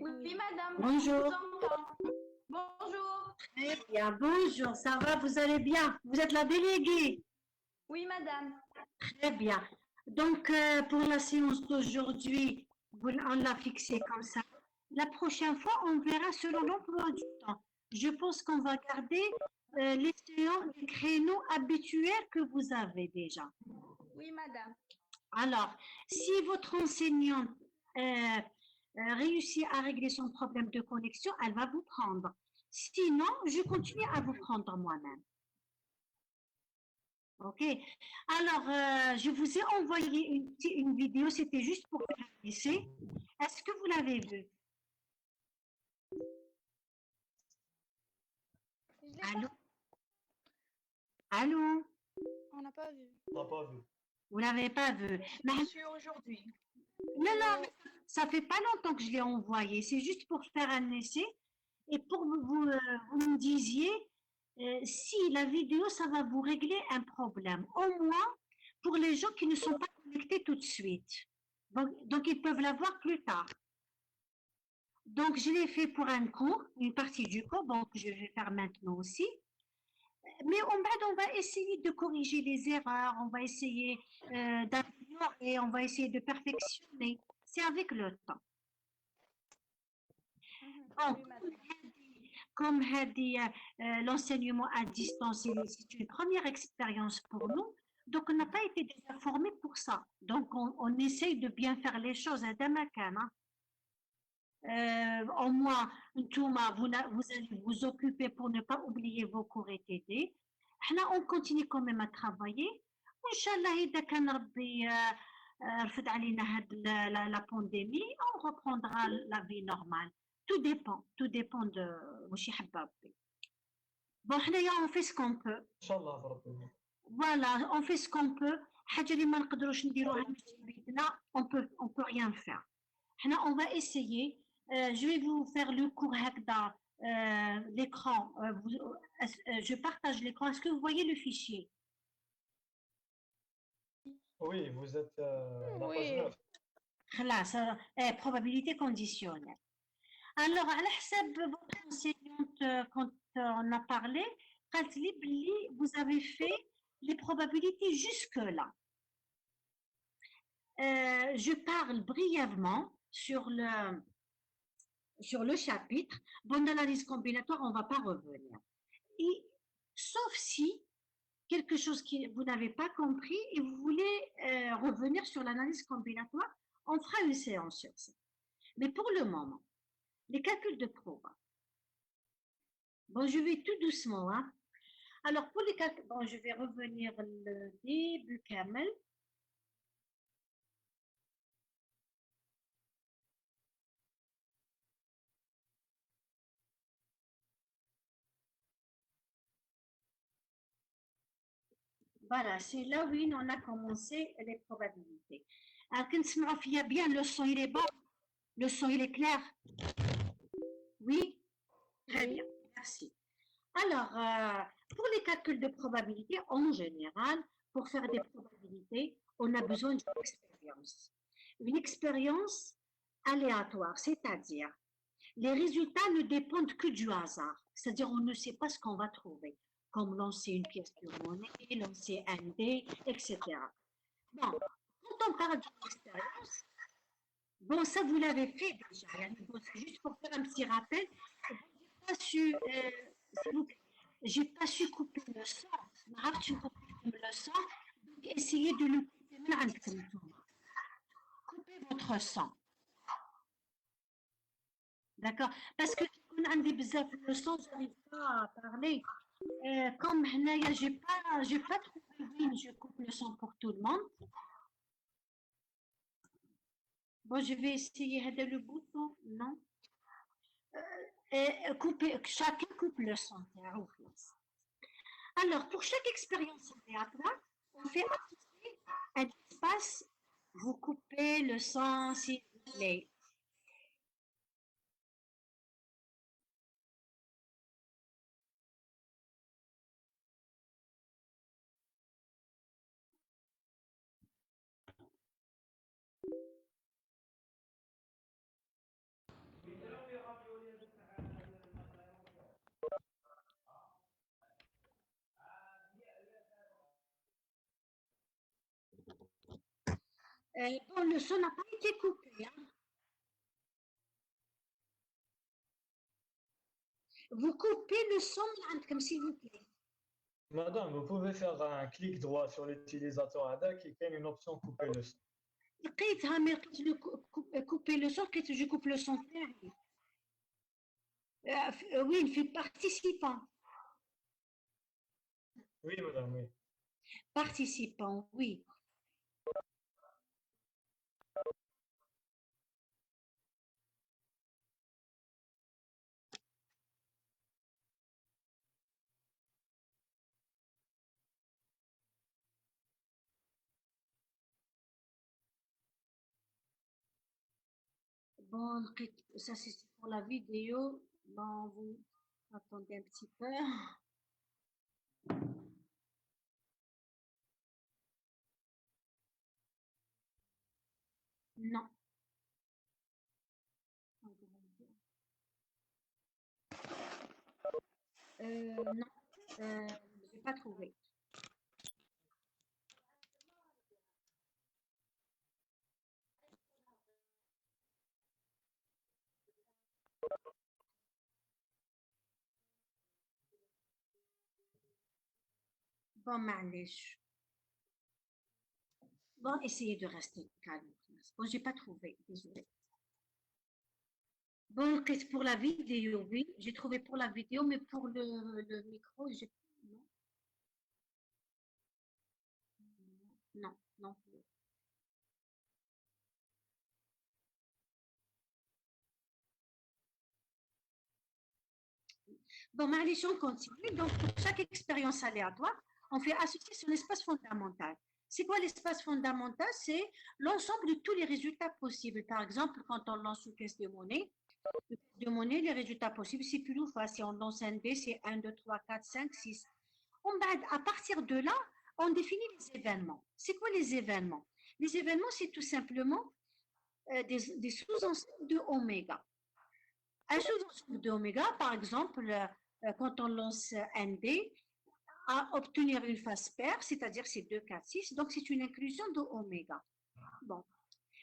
Oui, madame, je vous Bonjour. entends. Bonjour. Très bien, bonjour, ça va, vous allez bien? Vous êtes la déléguée? Oui, madame. Très bien. Donc, pour la séance d'aujourd'hui, on l'a fixée comme ça. La prochaine fois, on verra selon l'emploi du temps. Je pense qu'on va garder les créneaux habituels que vous avez déjà. Oui, madame. Alors, si votre enseignante réussit à régler son problème de connexion, elle va vous prendre. Sinon, je continue à vous prendre moi-même. OK. Alors, je vous ai envoyé une vidéo, c'était juste pour faire un essai. Est-ce que vous l'avez vue? Je l'ai Allô? pas. Allô? On n'a pas vu. On n'a pas vu. Vous l'avez pas vue? J'ai Mais, reçu aujourd'hui. non, non, mais ça fait pas longtemps que je l'ai envoyé. C'est juste pour faire un essai et pour vous me disiez si la vidéo, ça va vous régler un problème. Au moins pour les gens qui ne sont pas connectés tout de suite. Donc ils peuvent la voir plus tard. Donc, je l'ai fait pour un cours, une partie du cours, donc je vais faire maintenant aussi. Mais on va essayer de corriger les erreurs, on va essayer d'améliorer, on va essayer de perfectionner. C'est avec le temps. Oui, Donc, madame. comme a dit l'enseignement à distance, c'est une première expérience pour nous. Donc, on n'a pas été déjà formés pour ça. Donc, on essaye de bien faire les choses à Damakan. Au moins, vous allez vous occuper pour ne pas oublier vos cours et TD. On continue quand même à travailler. Inch'Allah, إذا كان ربي رفد علينا هاد la pandémie, on reprendra la vie normale. Tout dépend de واش يحب ربي. Bon, حنايا on fait ce qu'on peut. ان شاء الله بربي. Voilà, on fait ce qu'on peut. حاجة اللي ما نقدروش نديروها بيدنا, on peut rien faire. On va essayer. Je vais vous faire le cours هكذا l'écran. Je partage l'écran. Est-ce que vous voyez le fichier? Oui, vous êtes la page Oui. 9. خلاص, probabilité conditionnelle. Alors, على حسب votre enseignante, quand on a parlé, قالت لي بلي vous avez fait les probabilités jusque-là. Je parle brièvement sur le chapitre. Bon, d'analyse combinatoire, on ne va pas revenir. Et, sauf si quelque chose que vous n'avez pas compris et vous voulez revenir sur l'analyse combinatoire, on fera une séance sur ça. Mais pour le moment, les calculs de proba. Bon, je vais tout doucement. Hein. Alors, pour les calculs, bon, je vais revenir le début Kamel. Voilà, c'est là où on a commencé les probabilités. Alors, quand il y a bien, le son, il est bon. Le son, il est clair. Oui? Très bien, merci. Alors, pour les calculs de probabilité, en général, pour faire des probabilités, on a besoin d'une expérience. Une expérience aléatoire, c'est-à-dire, les résultats ne dépendent que du hasard. C'est-à-dire, on ne sait pas ce qu'on va trouver, comme lancer une pièce de monnaie, lancer un dé, etc. Bon, quand on parle d'une expérience, bon, ça vous l'avez fait déjà. C'est juste pour faire un petit rappel. Pas su, s'il vous plaît, j'ai pas su couper le son. ما عرفتش نكوبي le son. Donc, essayez de le couper من عندكم نتوما. Coupez votre son. D'accord? Parce que on a des بزاف le son, j'arrive pas à parler. Comme هنايا, j'ai pas trouvé où je coupe le son pour tout le monde. Bon, je vais essayer هذا le bouton. Non? Couper, chacun coupe le son. Alors, pour chaque expérience aléatoire, on fait associer un espace. Vous coupez le son, s'il vous plaît. Bon, le son n'a pas été coupé, hein. Vous coupez le son, comme s'il vous plaît. Madame, vous pouvez faire un clic droit sur l'utilisateur هذاك qui a une option couper le son. لقيتها مي لقيت couper le son لقيت je coupe le son تاعي. وين في participant. Oui, madame, oui. Participant, oui. Bon, ça c'est pour la vidéo. Bon, vous attendez un petit peu. Non. Non, je n'ai pas trouvé. Bon, معلش. Bon, essayez de rester calme. Bon, j'ai pas trouvé, désolé. Bon, pour la vidéo, oui, j'ai trouvé pour la vidéo, mais pour le micro, j'ai... Non. Non, non plus. Bon, معلش, on continue. Donc, pour chaque expérience aléatoire, on fait associer son espace fondamental. C'est quoi l'espace fondamental? C'est l'ensemble de tous les résultats possibles. Par exemple, quand on lance une pièce de monnaie, les résultats possibles, c'est plus ou face. Si on lance un dé, c'est 1, 2, 3, 4, 5, 6. À partir de là, on définit les événements. C'est quoi les événements? Les événements, c'est tout simplement des sous-ensembles de oméga. Un sous-ensemble de oméga, par exemple, quand on lance un dé, à obtenir une phase paire, c'est-à-dire c'est 2, 4, 6, donc c'est une inclusion de oméga. Bon.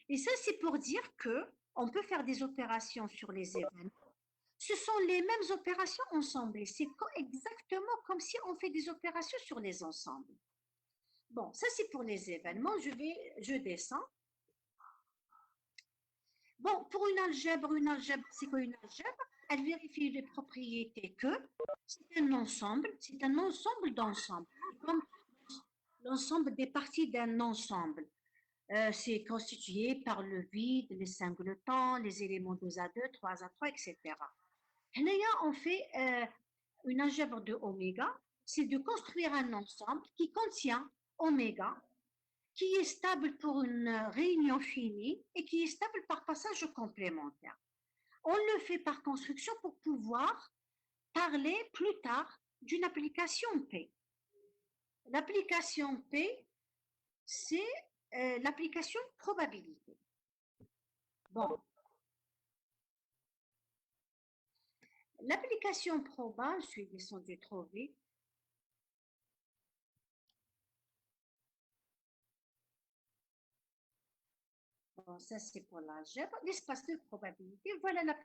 Et ça, c'est pour dire que on peut faire des opérations sur les événements. Ce sont les mêmes opérations ensemblées. C'est exactement comme si on fait des opérations sur les ensembles. Bon, ça c'est pour les événements. Je descends. Bon, pour une algèbre, c'est quoi une algèbre? Elle vérifie les propriétés que c'est un ensemble d'ensembles, comme l'ensemble des parties d'un ensemble. C'est constitué par le vide, les singletons, les éléments 2 à 2, 3 à 3, etc. Là, on fait une algèbre de oméga, c'est de construire un ensemble qui contient oméga, qui est stable pour une réunion finie et qui est stable par passage complémentaire. On le fait par construction pour pouvoir parler plus tard d'une application P. L'application P, c'est l'application probabilité. Bon. L'application proba, je suis descendue trop vite. Bon, ça c'est pour l'algèbre. L'espace de probabilité, voilà la...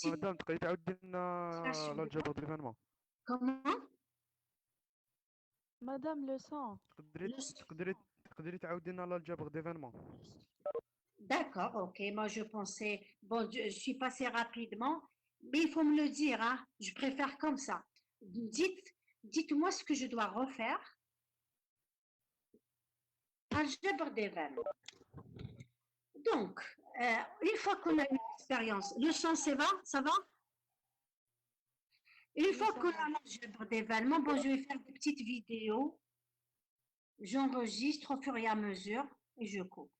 مدام تقدري تعاودي لنا l'algèbre d'événement. Comment? Madame le sang. تقدري تعاودي لنا l'algèbre d'événement. D'accord, ok. Moi, je pensais, bon, je suis passée rapidement, mais il faut me le dire, hein. Je préfère comme ça. Dites-moi ce que je dois refaire. Algèbre d'événements. Donc, une fois qu'on a une expérience, le son, ça va? Une fois qu'on a l'algèbre d'événements, bon, je vais faire des petites vidéos. J'enregistre au fur et à mesure et je coupe.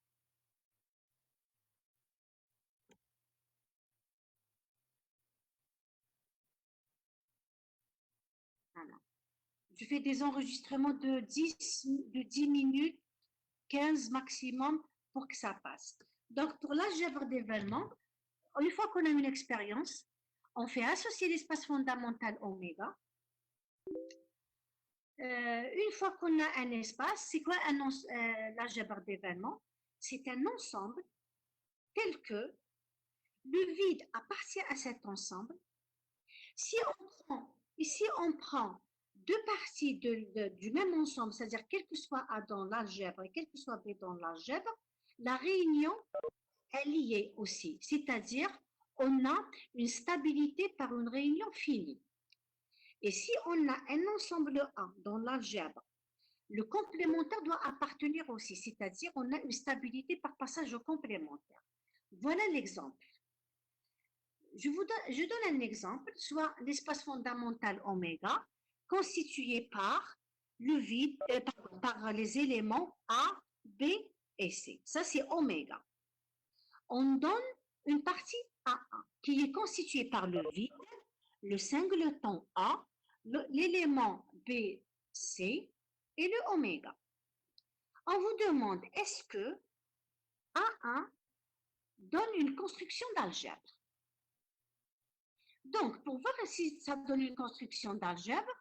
Voilà. Je fais des enregistrements de 10 minutes, 15 maximum pour que ça passe. Donc, pour l'algèbre d'événements, une fois qu'on a une expérience, on fait associer l'espace fondamental oméga. Une fois qu'on a un espace, c'est quoi l'algèbre d'événements? C'est un ensemble tel que le vide appartient à cet ensemble. Si on prend deux parties du même ensemble, c'est-à-dire quel que soit A dans l'algèbre et quel que soit B dans l'algèbre, la réunion est liée aussi, c'est-à-dire on a une stabilité par une réunion finie. Et si on a un ensemble A dans l'algèbre, le complémentaire doit appartenir aussi, c'est-à-dire on a une stabilité par passage au complémentaire. Voilà l'exemple. Je donne un exemple, soit l'espace fondamental oméga, constitué par le vide, par les éléments A, B et C. Ça, c'est oméga. On donne une partie AA qui est constituée par le vide, le singleton A, l'élément B, C et le oméga. On vous demande, est-ce que AA donne une construction d'algèbre? Donc, pour voir si ça donne une construction d'algèbre,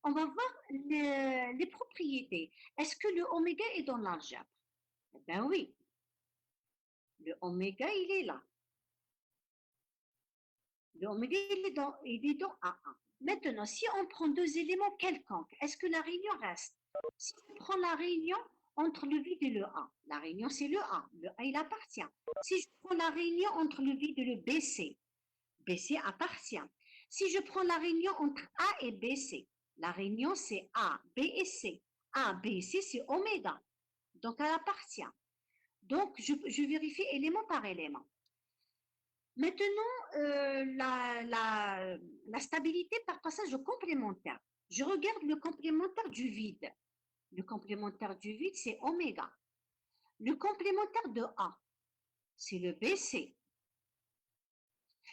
on va voir les propriétés. Est-ce que le oméga est dans l'algèbre? Eh bien oui. Le oméga, il est là. Le oméga, il est dans AA. Maintenant, si on prend deux éléments quelconques, est-ce que la réunion reste? Si on prend la réunion entre le vide et le A, la réunion, c'est le A. Le A, il appartient. Si je prends la réunion entre le vide et le BC, BC appartient. Si je prends la réunion entre A et BC, la réunion c'est A, B et C. A, B et C, c'est oméga. Donc, elle appartient. Donc, je vérifie élément par élément. Maintenant, la stabilité par passage au complémentaire. Je regarde le complémentaire du vide. Le complémentaire du vide, c'est oméga. Le complémentaire de A, c'est le BC.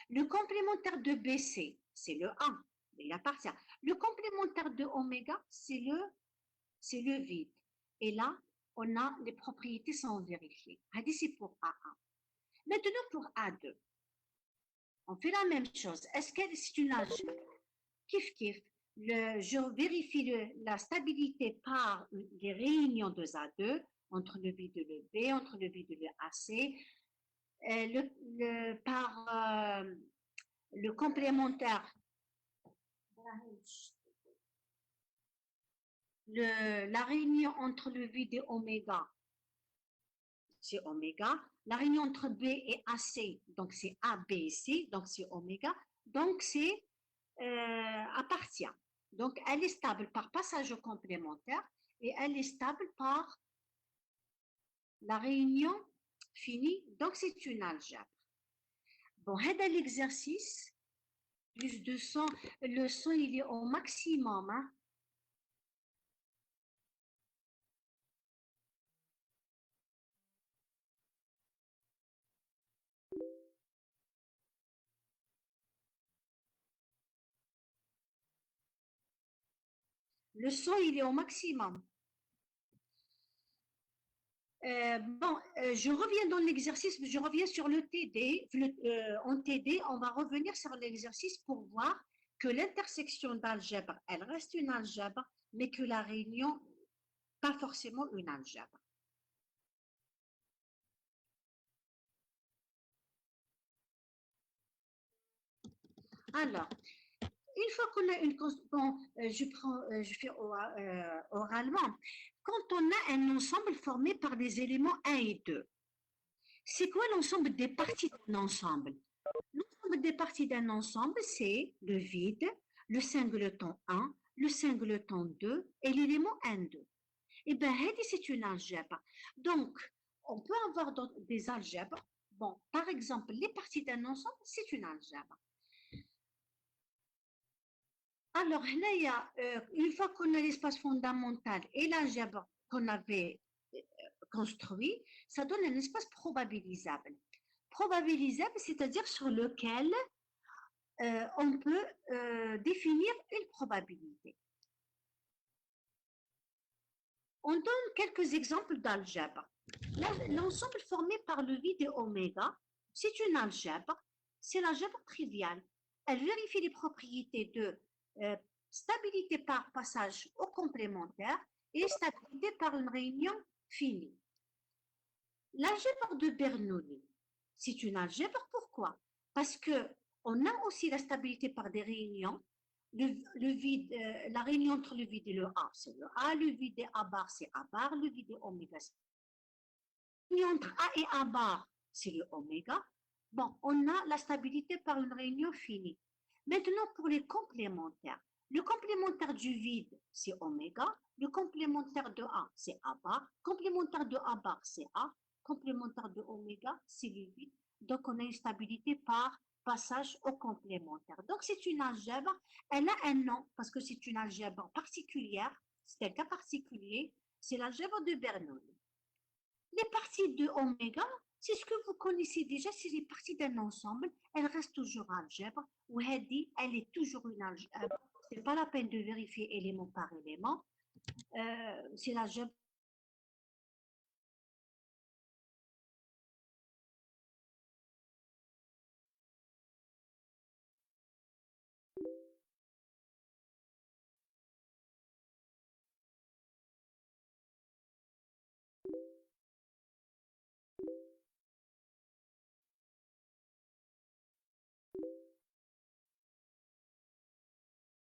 Le complémentaire de BC, c'est le A, il appartient. Le complémentaire de oméga, c'est le vide. Et là, on a les propriétés sont vérifiées. C'est pour AA. Maintenant, pour A2, on fait la même chose. Est-ce que c'est une algèbre? Kif kif. Je vérifie la stabilité par les réunions de A2 entre le vide et le B, entre le vide et le AC. Par le complémentaire, la réunion entre le vide et oméga, c'est oméga. La réunion entre B et AC, donc c'est A, B et C, donc c'est oméga. Donc c'est appartient. Donc elle est stable par passage au complémentaire et elle est stable par la réunion finie. Donc c'est une algèbre. Bon, هذا l'exercice, plus de son, le son il est au maximum. Hein? Le son il est au maximum. Je reviens dans l'exercice, je reviens sur le TD. En TD, on va revenir sur l'exercice pour voir que l'intersection d'algèbre, elle reste une algèbre, mais que la réunion, pas forcément une algèbre. Alors, une fois qu'on a une... Bon, je fais oralement. Quand on a un ensemble formé par des éléments 1 et 2, c'est quoi l'ensemble des parties d'un ensemble? L'ensemble des parties d'un ensemble, c'est le vide, le singleton 1, le singleton 2 et l'élément 1, 2. Et bien, c'est une algèbre. Donc, on peut avoir des algèbres. Bon, par exemple, les parties d'un ensemble, c'est une algèbre. Alors, là, une fois qu'on a l'espace fondamental et l'algèbre qu'on avait construit, ça donne un espace probabilisable. Probabilisable, c'est-à-dire sur lequel on peut définir une probabilité. On donne quelques exemples d'algèbre. L'ensemble formé par le vide et oméga, c'est une algèbre, c'est l'algèbre triviale. Elle vérifie les propriétés de stabilité par passage au complémentaire et stabilité par une réunion finie. L'algèbre de Bernoulli, c'est une algèbre, pourquoi? Parce qu'on a aussi la stabilité par des réunions. Le vide, la réunion entre le vide et le A, c'est le A, le vide de A bar, c'est A bar, le vide de oméga, c'est la réunion entre A et A bar, c'est le oméga. Bon, on a la stabilité par une réunion finie. Maintenant, pour les complémentaires, le complémentaire du vide, c'est oméga, le complémentaire de A, c'est A bar, complémentaire de A bar, c'est A, complémentaire de oméga, c'est le vide. Donc, on a une stabilité par passage au complémentaire. Donc, c'est une algèbre, elle a un nom parce que c'est une algèbre particulière, c'est un cas particulier, c'est l'algèbre de Bernoulli. Les parties de oméga, c'est ce que vous connaissez déjà, c'est les parties d'un ensemble, elles restent toujours algèbre, ou elle dit, elle est toujours une algèbre. C'est pas la peine de vérifier élément par élément, c'est l'algèbre.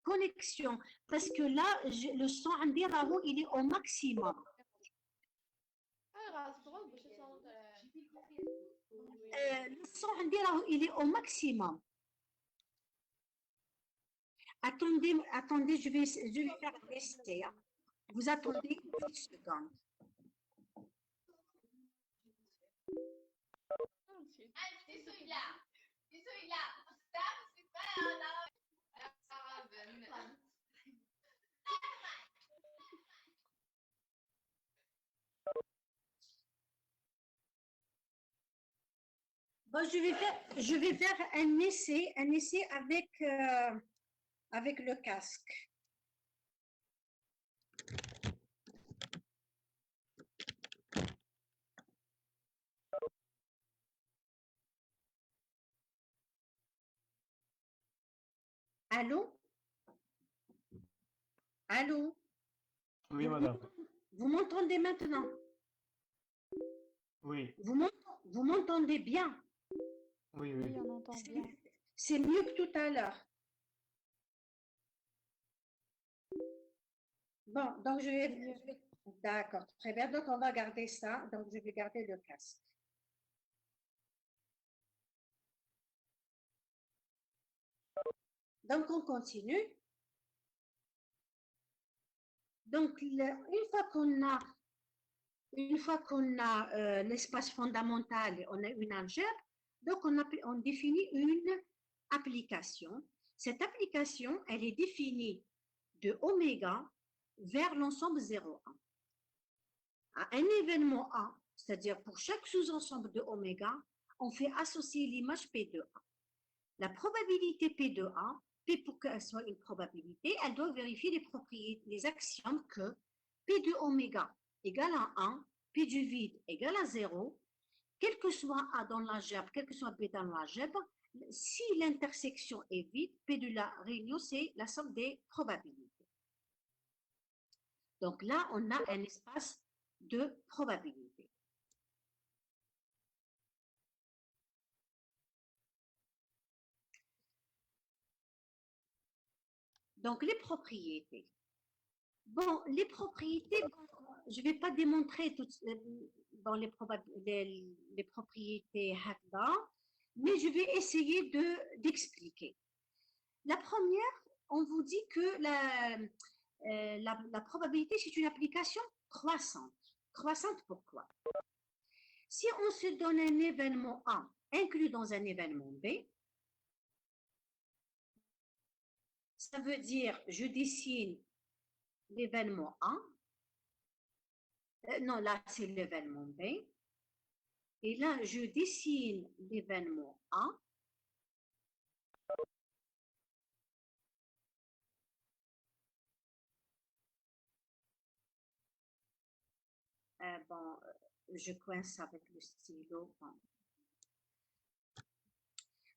Connexion, parce que là, le son, il est au maximum. Le son, il est au maximum. Attendez, je vais faire un essai. Vous attendez une seconde. Bon, je vais faire un essai avec le casque. Allô? Allô? Oui, madame. Vous m'entendez maintenant? Oui, Vous m'entendez bien? oui, Oui, oui. on entend bien. C'est mieux que tout à l'heure. Bon, donc d'accord, très bien. Donc, on va garder ça. Donc, je vais garder le casque. Donc, on continue. Donc, une fois qu'on a l'espace fondamental, on a une algèbre, donc on définit une application. Cette application, elle est définie de oméga vers l'ensemble 0,1. À un événement A, c'est-à-dire pour chaque sous-ensemble de oméga, on fait associer l'image P de A. La probabilité P de A, P pour qu'elle soit une probabilité, elle doit vérifier les propriétés, les axiomes que P de oméga égale à 1, P du vide égale à 0, quel que soit A dans l'algèbre, quel que soit B dans l'algèbre, si l'intersection est vide, P de la réunion, c'est la somme des probabilités. Donc là, on a un espace de probabilité. Donc, les propriétés. Bon, les propriétés, je ne vais pas démontrer toutes les propriétés Hakda, mais je vais essayer d'expliquer. La première, on vous dit que la probabilité, c'est une application croissante. Croissante pourquoi? Si on se donne un événement A inclus dans un événement B, ça veut dire je dessine l'événement A, non, là c'est l'événement B, et là je dessine l'événement A, bon, je coince avec le stylo. Bon.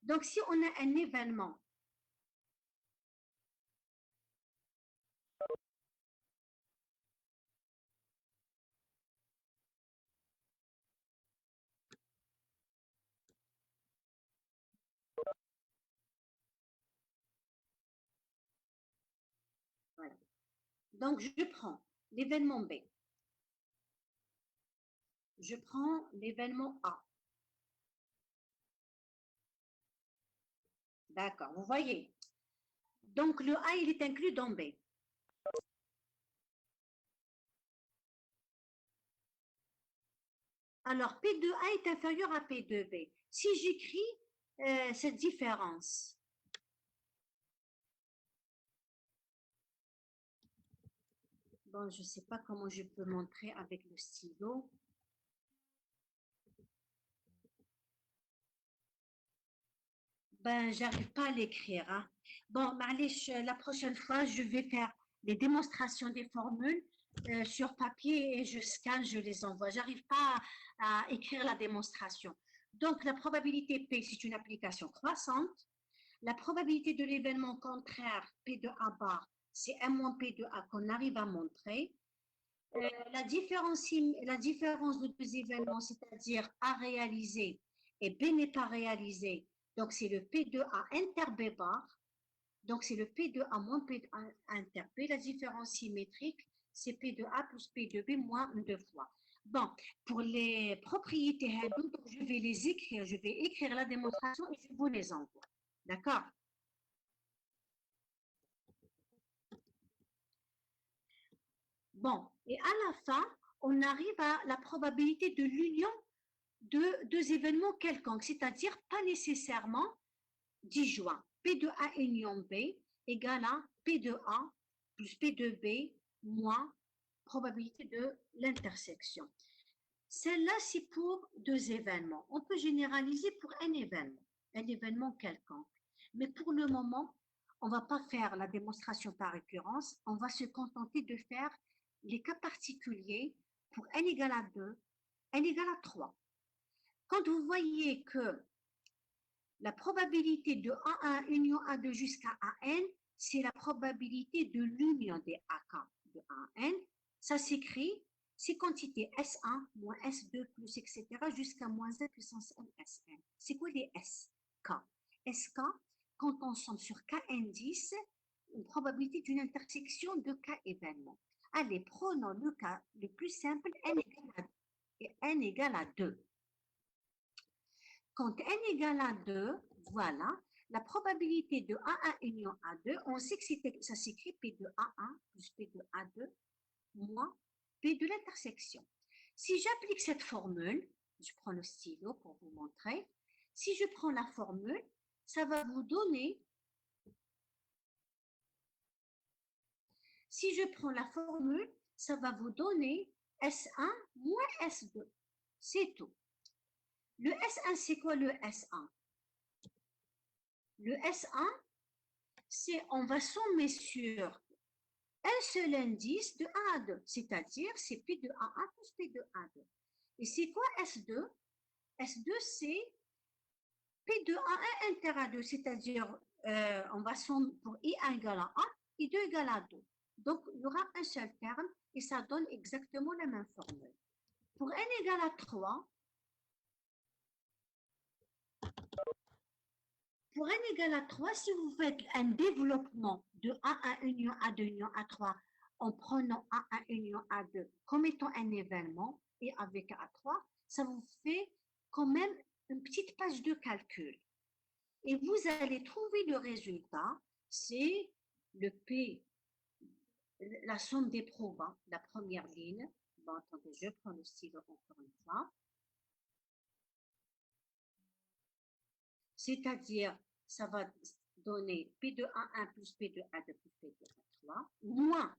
Donc si on a un événement Donc, je prends l'événement B. Je prends l'événement A. D'accord, vous voyez. Donc, le A, il est inclus dans B. Alors, P de A est inférieur à P de B. Si j'écris cette différence, bon, je ne sais pas comment je peux montrer avec le stylo. Ben, j'arrive pas à l'écrire. Hein. Bon, معليش, la prochaine fois, je vais faire des démonstrations des formules sur papier et je scanne, je les envoie. J'arrive pas à écrire la démonstration. Donc, la probabilité P, c'est une application croissante. La probabilité de l'événement contraire P de A bar, c'est M moins P de A qu'on arrive à montrer. La différence de deux événements, c'est-à-dire A réalisé et B n'est pas réalisé, donc c'est le P de A inter B bar, donc c'est le P de A moins P de A inter B. La différence symétrique, c'est P de A plus P de B moins 2 fois. Bon, pour les propriétés, donc je vais les écrire, je vais écrire la démonstration et je vous les envoie. D'accord? Bon, et à la fin, on arrive à la probabilité de l'union de deux événements quelconques, c'est-à-dire pas nécessairement disjoints. P de A union B égale à P de A plus P de B moins probabilité de l'intersection. Celle-là, c'est pour deux événements. On peut généraliser pour un événement quelconque. Mais pour le moment, on ne va pas faire la démonstration par récurrence, on va se contenter de faire les cas particuliers pour n égale à 2, n égale à 3. Quand vous voyez que la probabilité de A1 union A2 jusqu'à AN, c'est la probabilité de l'union des AK de AN, ça s'écrit, c'est quantité S1 moins S2 plus etc. jusqu'à moins n puissance n Sn. C'est quoi les SK? SK, quand on tombe sur K indice, une probabilité d'une intersection de K événements. Allez, prenons le cas le plus simple, n égale à 2. Quand n égale à 2, voilà, la probabilité de A1 union A2, on sait que ça s'écrit P de A1 plus P de A2 moins P de l'intersection. Si j'applique cette formule, je prends le stylo pour vous montrer, si je prends la formule, ça va vous donner, si je prends la formule, ça va vous donner S1 moins S2. C'est tout. Le S1, c'est quoi le S1? Le S1, c'est on va sommer sur un seul indice de 1 à 2, c'est-à-dire c'est P de A1 plus P de A2. Et c'est quoi S2? S2, c'est P de A1 inter A2, c'est-à-dire on va sommer pour I1 égale à 1, I2 égale à 2. Donc, il y aura un seul terme et ça donne exactement la même formule. Pour n égale à 3, pour n égale à 3, si vous faites un développement de A1 union A2 union A3 en prenant A1 union A2 comme étant un événement et avec A3, ça vous fait quand même une petite page de calcul. Et vous allez trouver le résultat, c'est le P, la somme des probas, la première ligne. Bon, attendez, je prends le stylo encore une fois. C'est-à-dire, ça va donner P de A1 plus P de A2 plus P de A3, moins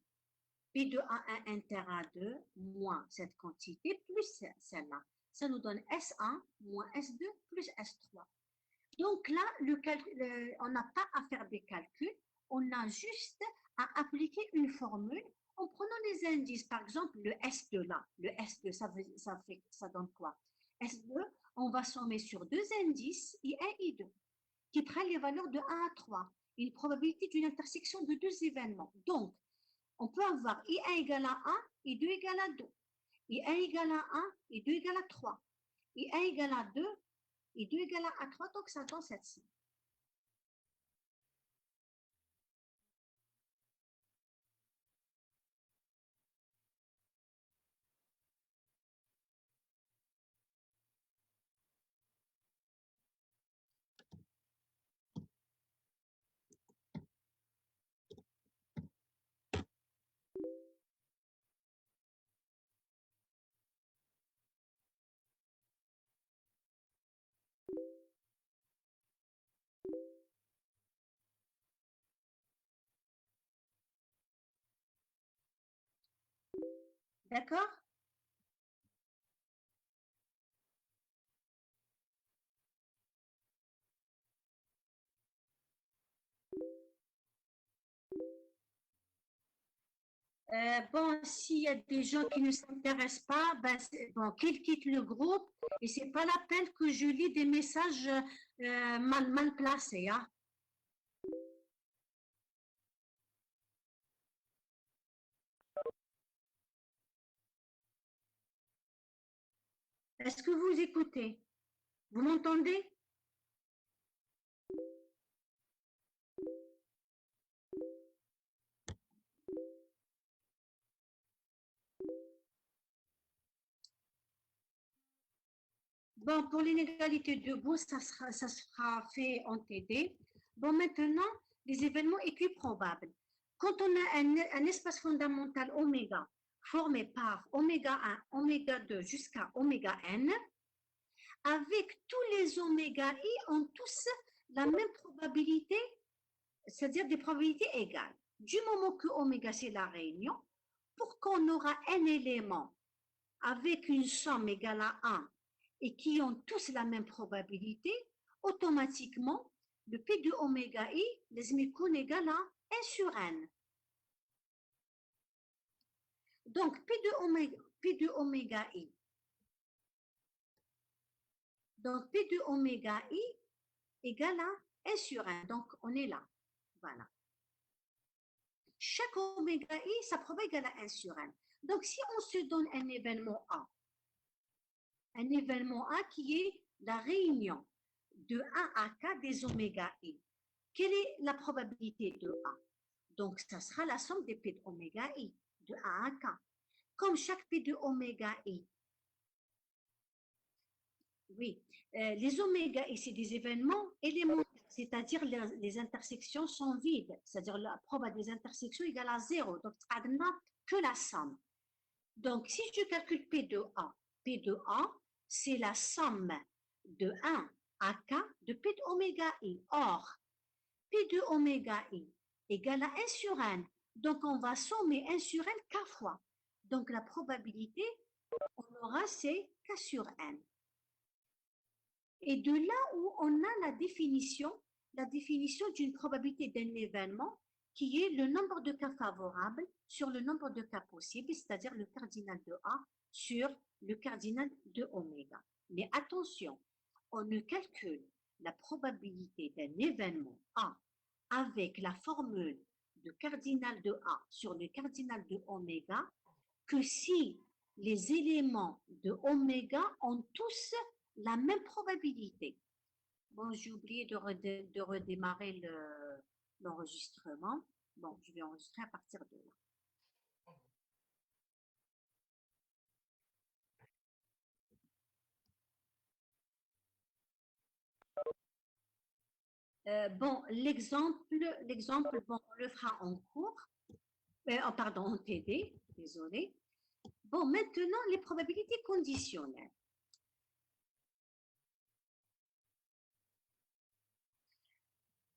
P de A1 inter A2, moins cette quantité, plus celle-là. Ça nous donne S1 moins S2 plus S3. Donc là, on n'a pas à faire des calculs, on a juste à appliquer une formule en prenant les indices. Par exemple, le S2 là, le S2, ça donne quoi? S2, on va sommer sur deux indices, I1 et I2, qui prennent les valeurs de 1 à 3, une probabilité d'une intersection de deux événements. Donc, on peut avoir I1 égale à 1, I2 égale à 2, I1 égale à 1, I2 égale à 3, I1 égale à 2, I2 égale à 3, donc ça donne cette somme. D'accord? Bon, s'il y a des gens qui ne s'intéressent pas, ben, bon, qu'ils quittent le groupe et c'est pas la peine que je lis des messages mal placés. Hein. Est-ce que vous écoutez? Vous m'entendez? Bon, pour l'inégalité de goût, ça sera fait en TD. Bon, maintenant, les événements équiprobables. Quand on a un espace fondamental oméga formé par oméga 1, oméga 2 jusqu'à oméga n, avec tous les oméga i ont tous la même probabilité, c'est-à-dire des probabilités égales. Du moment que oméga c'est la réunion, pour qu'on aura un élément avec une somme égale à 1 et qui ont tous la même probabilité, automatiquement, le P de oméga i, les mycons égale à 1 sur n. Donc, P de oméga i. Donc, P de oméga i égale à 1 sur 1. Donc, on est là. Voilà. Chaque oméga i, sa probabilité égale à 1 sur 1. Donc, si on se donne un événement A qui est la réunion de 1 à k des oméga i, quelle est la probabilité de A? Donc, ça sera la somme des P de oméga i, de 1 à k. Comme chaque P de oméga i, oui, les oméga i, c'est des événements élémentaires, c'est-à-dire les intersections sont vides, c'est-à-dire la probabilité des intersections égale à 0, donc ça n'a que la somme. Donc, si je calcule P de A, c'est la somme de 1 à k de P de oméga i. Or, P de oméga i égale à 1 sur n. Donc, on va sommer 1 sur n k fois. Donc, la probabilité, on aura, c'est k sur n. Et de là où on a la définition d'une probabilité d'un événement qui est le nombre de cas favorables sur le nombre de cas possibles, c'est-à-dire le cardinal de A sur le cardinal de oméga. Mais attention, on ne calcule la probabilité d'un événement A avec la formule de cardinal de A sur le cardinal de oméga que si les éléments de oméga ont tous la même probabilité. Bon, j'ai oublié de redémarrer l'enregistrement. Bon, je vais enregistrer à partir de là. Bon, l'exemple, bon, on le fera en cours. Pardon, en TD, désolé. Bon, maintenant, les probabilités conditionnelles.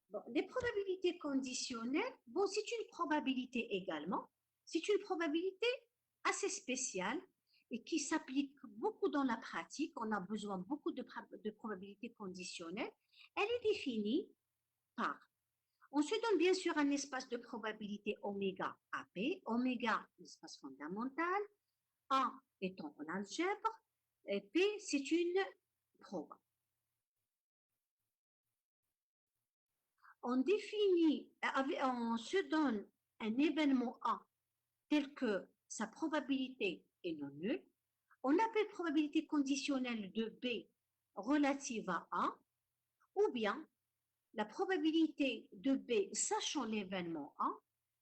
Bon, les probabilités conditionnelles, bon, c'est une probabilité également. C'est une probabilité assez spéciale et qui s'applique beaucoup dans la pratique. On a besoin beaucoup de probabilités conditionnelles. Elle est définie par, on se donne bien sûr un espace de probabilité oméga AP, oméga, l'espace fondamental, A étant en algèbre, et P, c'est une probe. On définit, on se donne un événement A tel que sa probabilité est non nulle. On appelle probabilité conditionnelle de B relative à A, ou bien la probabilité de B sachant l'événement A,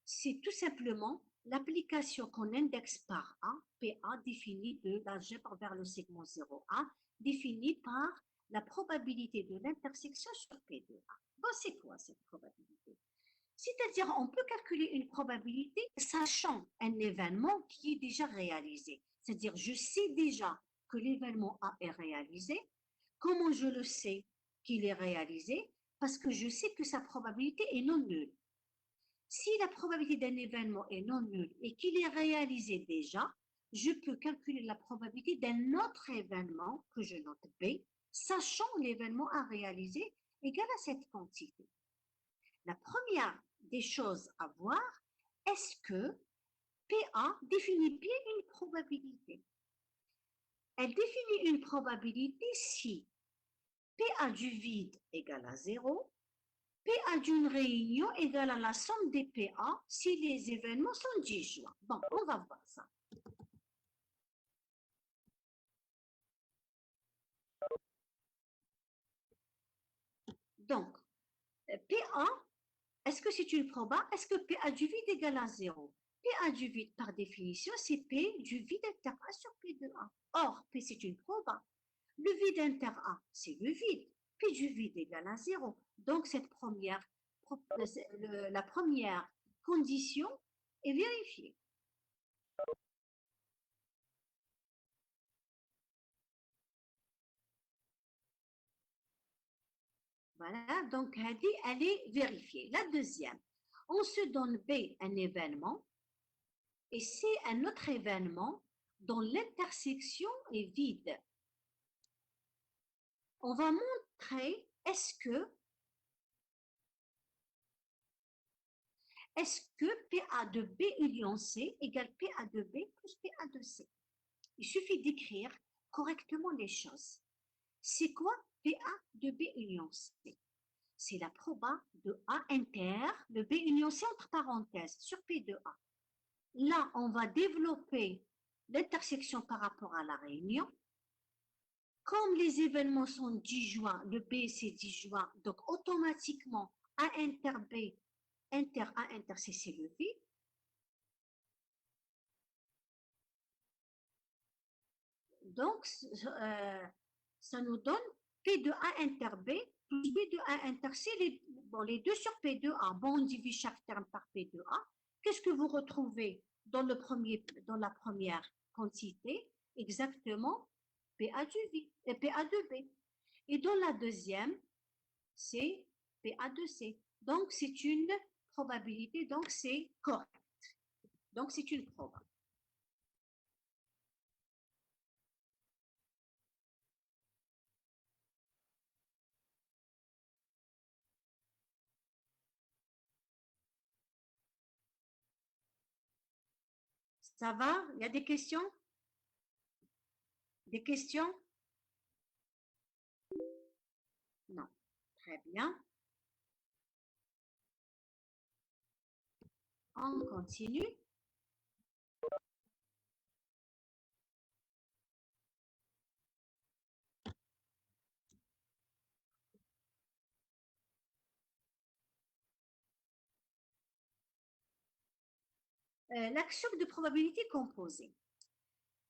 c'est tout simplement l'application qu'on indexe par A, PA définie de l'algèbre vers le segment 0A, définie par la probabilité de l'intersection sur P de A. Bon, c'est quoi cette probabilité? C'est-à-dire, on peut calculer une probabilité sachant un événement qui est déjà réalisé. C'est-à-dire, je sais déjà que l'événement A est réalisé. Comment je le sais qu'il est réalisé? Parce que je sais que sa probabilité est non nulle. Si la probabilité d'un événement est non nulle et qu'il est réalisé déjà, je peux calculer la probabilité d'un autre événement que je note B, sachant l'événement à réaliser égal à cette quantité. La première des choses à voir, est-ce que PA définit bien une probabilité? Elle définit une probabilité si PA du vide égale à 0, PA d'une réunion égale à la somme des PA si les événements sont disjoints. Bon, on va voir ça. Donc, PA, est-ce que c'est une proba? Est-ce que PA du vide égale à 0? PA du vide, par définition, c'est P du vide inter A sur P de A. Or, P, c'est une proba. Le vide inter A, c'est le vide. P du vide égale à 0. Donc, la première condition est vérifiée. Voilà, donc elle est vérifiée. La deuxième, on se donne B, un événement, et C, un autre événement dont l'intersection est vide. On va montrer est-ce que PA de B union C égale PA de B plus PA de C. Il suffit d'écrire correctement les choses. C'est quoi PA de B union C? C'est la proba de A inter, de B union C entre parenthèses, sur P de A. Là, on va développer l'intersection par rapport à la réunion. Comme les événements sont disjoints, le B c'est disjoint, donc automatiquement A inter B, inter A inter C, c'est le vide. Donc, ça nous donne P de A inter B plus B de A inter C, les deux sur P de A. Bon, on divise chaque terme par P de A. Qu'est-ce que vous retrouvez dans la première quantité? Exactement PA du vide, PA de B. Et dans la deuxième, c'est PA de C. Donc, c'est une probabilité, donc c'est correct. Donc, c'est une proba. Ça va? Il y a des questions? Des questions? Non. Très bien. On continue. L'action de probabilité composée.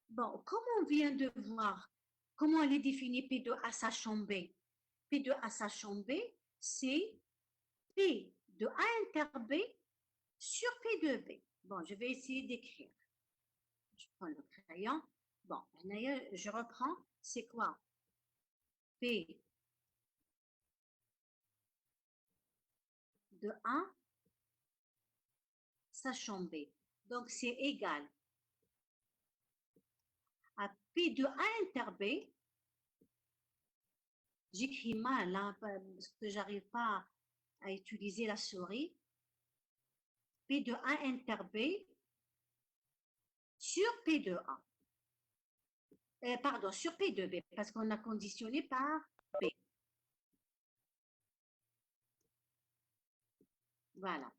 Bon, comme on vient de voir comment elle est définie P de A sachant B, P de A sachant B, c'est P de A inter B sur P de B. Bon, je vais essayer d'écrire. Je prends le crayon. Bon, je reprends. C'est quoi? P de A sachant B. Donc, c'est égal à P de A inter B. J'écris mal hein, parce que j'arrive pas à utiliser la souris. P de A inter B sur P de A. Pardon, sur P de B, parce qu'on a conditionné par B. Voilà.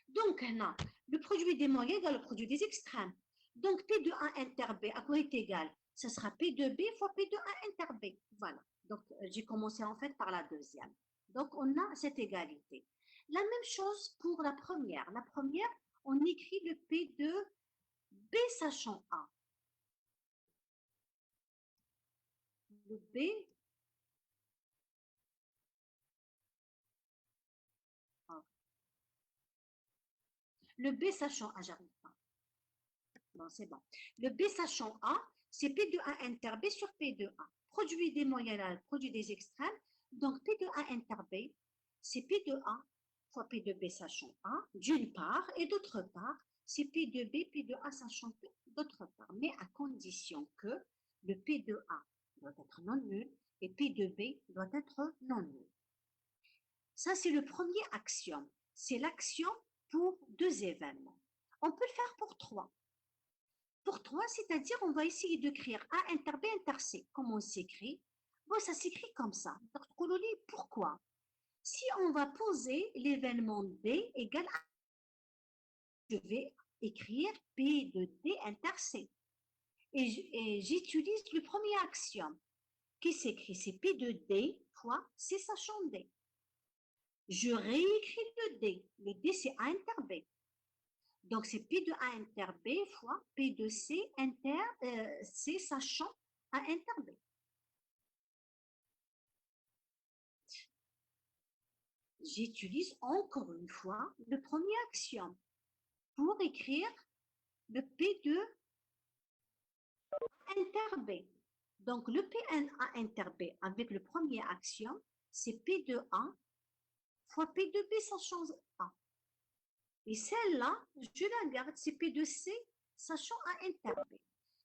Donc, là, le produit des moyens égale le produit des extrêmes. Donc, P de A inter B, à quoi est égal? Ce sera P de B fois P de A inter B. Voilà. Donc, j'ai commencé en fait par la deuxième. Donc, on a cette égalité. La même chose pour la première. La première, on écrit le P de B sachant A. Le B Le B sachant A, j'arrive pas. Bon, c'est bon. Le B sachant A, c'est P de A inter B sur P de A. Produit des moyennes, produit des extrêmes. Donc, P de A inter B, c'est P de A fois P de B sachant A, d'une part, et d'autre part, c'est P de B, P de A sachant P d'autre part, mais à condition que le P de A doit être non nul et P de B doit être non nul. Ça, c'est le premier axiome. C'est l'axiome pour 2 événements. On peut le faire pour 3. Pour 3, c'est-à-dire on va essayer d'écrire A inter B inter C. Comment s'écrit? Bon, ça s'écrit comme ça. Pourquoi? Si on va poser l'événement D égale A, je vais écrire P de D inter C. Et j'utilise le premier axiome qui s'écrit, c'est P de D fois C sachant D. Je réécris le D. Le D, c'est A inter B. Donc, c'est P de A inter B fois P de C inter C sachant A inter B. J'utilise encore une fois le premier axiome pour écrire le P de inter B. Donc, le P A inter B avec le premier axiome, c'est P de A fois P de B sachant A. Et celle-là, je la garde, c'est P de C sachant A inter B.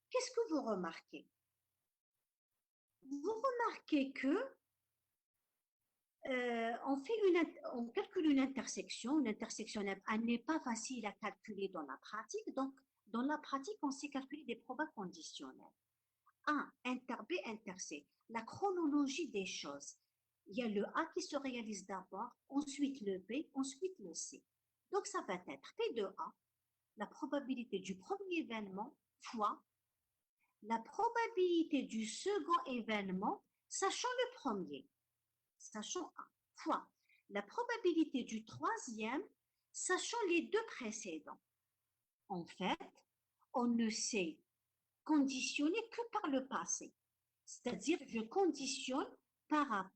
Qu'est-ce que vous remarquez? Vous remarquez que on calcule une intersection. Une intersection, elle n'est pas facile à calculer dans la pratique. Donc, dans la pratique, on sait calculer des probas conditionnels. A, inter B, inter C. La chronologie des choses. Il y a le A qui se réalise d'abord, ensuite le B, ensuite le C. Donc, ça va être P de A, la probabilité du premier événement, fois la probabilité du second événement, sachant le premier, sachant A, fois la probabilité du troisième, sachant les 2 précédents. En fait, on ne sait conditionner que par le passé. C'est-à-dire, je conditionne par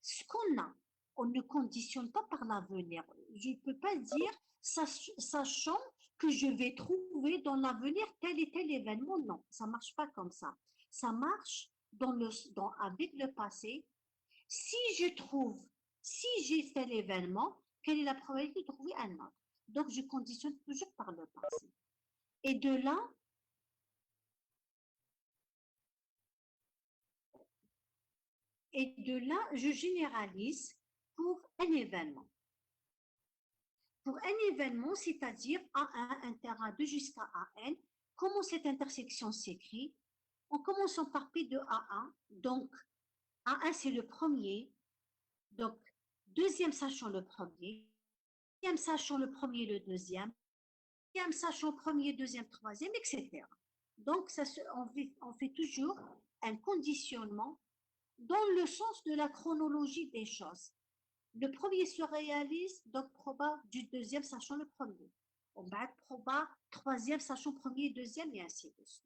ce qu'on a. On ne conditionne pas par l'avenir. Je ne peux pas dire, sachant que je vais trouver dans l'avenir tel et tel événement. Non, ça ne marche pas comme ça. Ça marche avec le passé. Si j'ai tel événement, quelle est la probabilité de trouver un autre? Donc, je conditionne toujours par le passé. Et de là, je généralise pour un événement. Pour un événement, c'est-à-dire A1, inter A2 jusqu'à AN, comment cette intersection s'écrit? En commençant par P de A1, donc A1 c'est le premier, donc deuxième sachant le premier, deuxième sachant le premier le deuxième sachant premier, deuxième, troisième, etc. Donc on fait toujours un conditionnement dans le sens de la chronologie des choses. Le premier se réalise, donc proba du deuxième sachant le premier. On va être proba troisième sachant premier, deuxième, et ainsi de suite.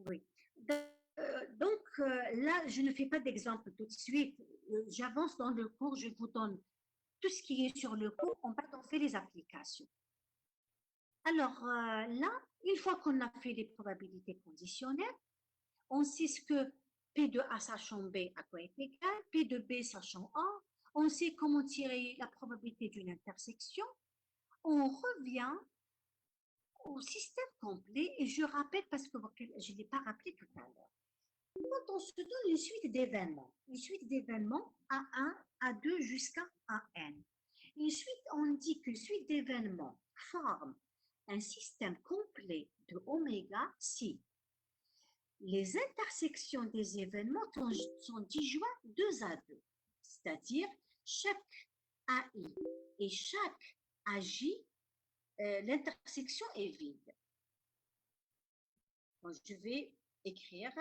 Oui. Donc là, je ne fais pas d'exemple tout de suite. J'avance dans le cours, je vous donne tout ce qui est sur le cours, on fait les applications. Alors là, une fois qu'on a fait les probabilités conditionnelles, on sait ce que P de A sachant B à quoi est égal, P de B sachant A, on sait comment tirer la probabilité d'une intersection. On revient au système complet et je rappelle parce que je ne l'ai pas rappelé tout à l'heure. Quand on se donne une suite d'événements A1, A2 jusqu'à AN, on dit qu'une suite d'événements forme un système complet de oméga si les intersections des événements sont disjointes 2 à 2, c'est-à-dire chaque AI et chaque AJ, l'intersection est vide. Donc, je vais écrire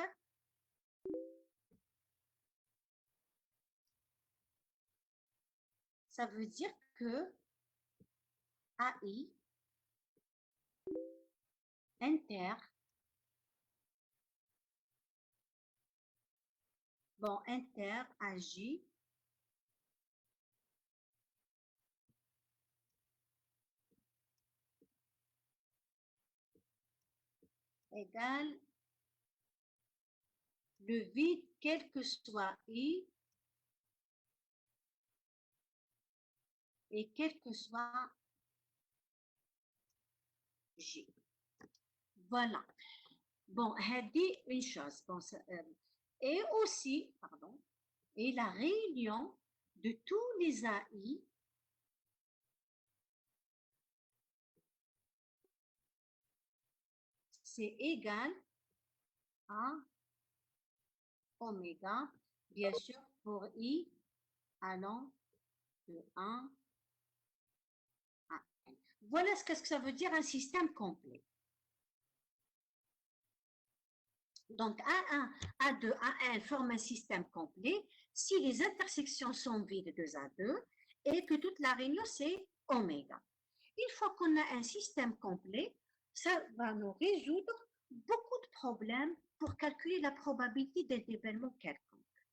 ça veut dire que AI inter, bon, inter agit égale le vide, quel que soit I, et quel que soit J. Voilà. Bon, elle dit une chose. Bon, et aussi, pardon, et la réunion de tous les AI c'est égal à oméga, bien sûr, pour I allant de 1 à N. Voilà ce que ça veut dire un système complet. Donc, A1, A2, A1 forment un système complet si les intersections sont vides de A2 et que toute la réunion, c'est oméga. Une fois qu'on a un système complet, ça va nous résoudre beaucoup de problèmes pour calculer la probabilité d'un événement quelconque.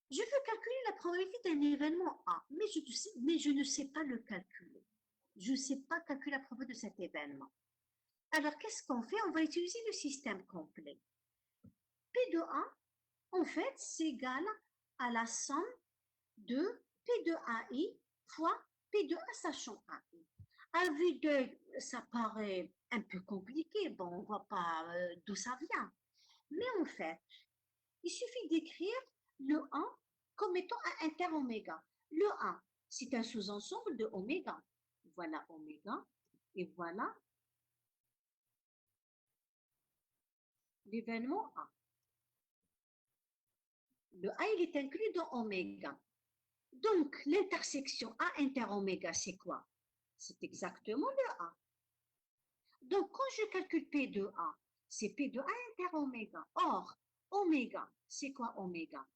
Je veux calculer la probabilité d'un événement A, mais je ne sais pas le calculer. Je ne sais pas calculer la probabilité de cet événement. Alors, qu'est-ce qu'on fait? On va utiliser le système complet. P de A, en fait, c'est égal à la somme de P de AI fois P de A sachant AI. À vue d'œil, ça paraît un peu compliqué. Bon, on ne voit pas d'où ça vient. Mais en fait, il suffit d'écrire le A comme étant un inter-oméga. Le A, c'est un sous-ensemble de oméga. Voilà oméga et voilà l'événement A. Le A, il est inclus dans oméga. Donc, l'intersection A inter-oméga, c'est quoi? C'est exactement le A. Donc, quand je calcule P de A, c'est P de A inter-oméga. Or, oméga, c'est quoi oméga?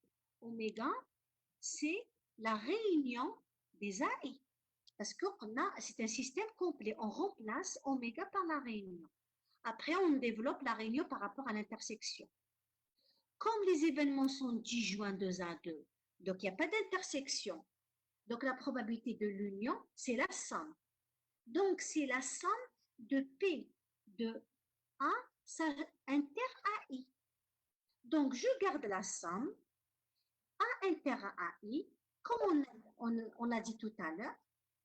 Oméga, c'est la réunion des AI. Parce que c'est un système complet. On remplace oméga par la réunion. Après, on développe la réunion par rapport à l'intersection. Comme les événements sont disjoints 2 à 2, donc il n'y a pas d'intersection. Donc la probabilité de l'union, c'est la somme. Donc c'est la somme de P de A inter AI. Donc je garde la somme A inter AI, comme on a dit tout à l'heure,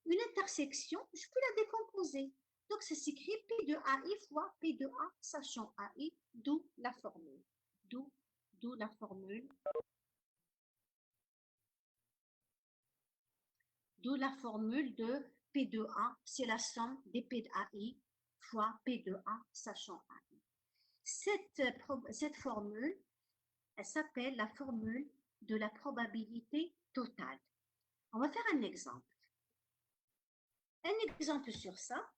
une intersection, je peux la décomposer. Donc ça s'écrit P de AI fois P de A sachant AI, d'où la formule. D'où la formule. D'où la formule de P de A, c'est la somme des P de AI fois P de A sachant AI. Cette formule, elle s'appelle la formule de la probabilité totale. On va faire un exemple. Un exemple sur ça,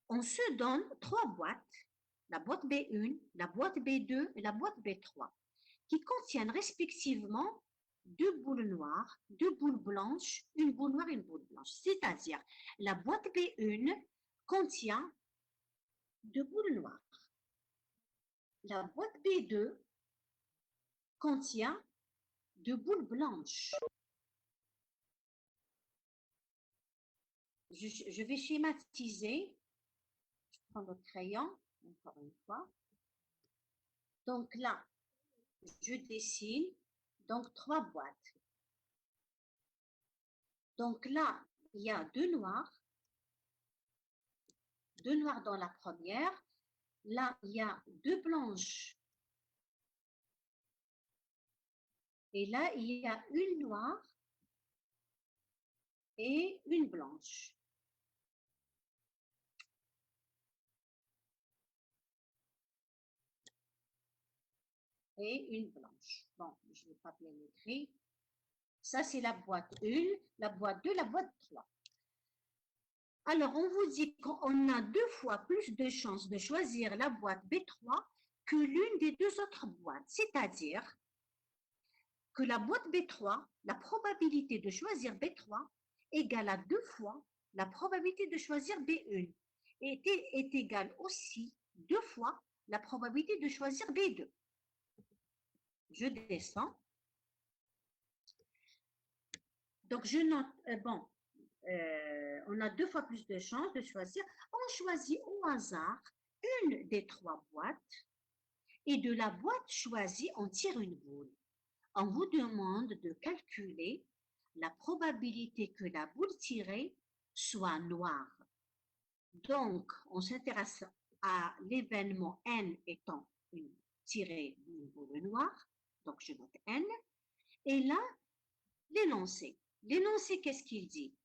on se donne 3 boîtes, la boîte B1, la boîte B2 et la boîte B3, qui contiennent respectivement 2 boules noires, 2 boules blanches, une boule noire et une boule blanche. C'est-à-dire, la boîte B1 contient 2 boules noires. La boîte B2 contient 2 boules blanches. Je vais schématiser. Je prends le crayon, encore une fois. Donc là, je dessine donc 3 boîtes. Donc là, il y a 2 noirs dans la première. Là, il y a 2 blanches. Et là, il y a une noire et une blanche. Et une blanche. Bon, je ne vais pas bien écrire. Ça, c'est la boîte 1, la boîte 2, la boîte 3. Alors, on vous dit qu'on a 2 fois plus de chances de choisir la boîte B3 que l'une des 2 autres boîtes. C'est-à-dire, que la boîte B3, la probabilité de choisir B3 égale à 2 fois la probabilité de choisir B1 est égale aussi 2 fois la probabilité de choisir B2. Je descends. Donc, je note, on a 2 fois plus de chances de choisir. On choisit au hasard une des 3 boîtes et de la boîte choisie, on tire une boule. On vous demande de calculer la probabilité que la boule tirée soit noire. Donc, on s'intéresse à l'événement N étant tiré d'une boule noire. Donc, je note N. Et là, l'énoncé. L'énoncé, qu'est-ce qu'il dit?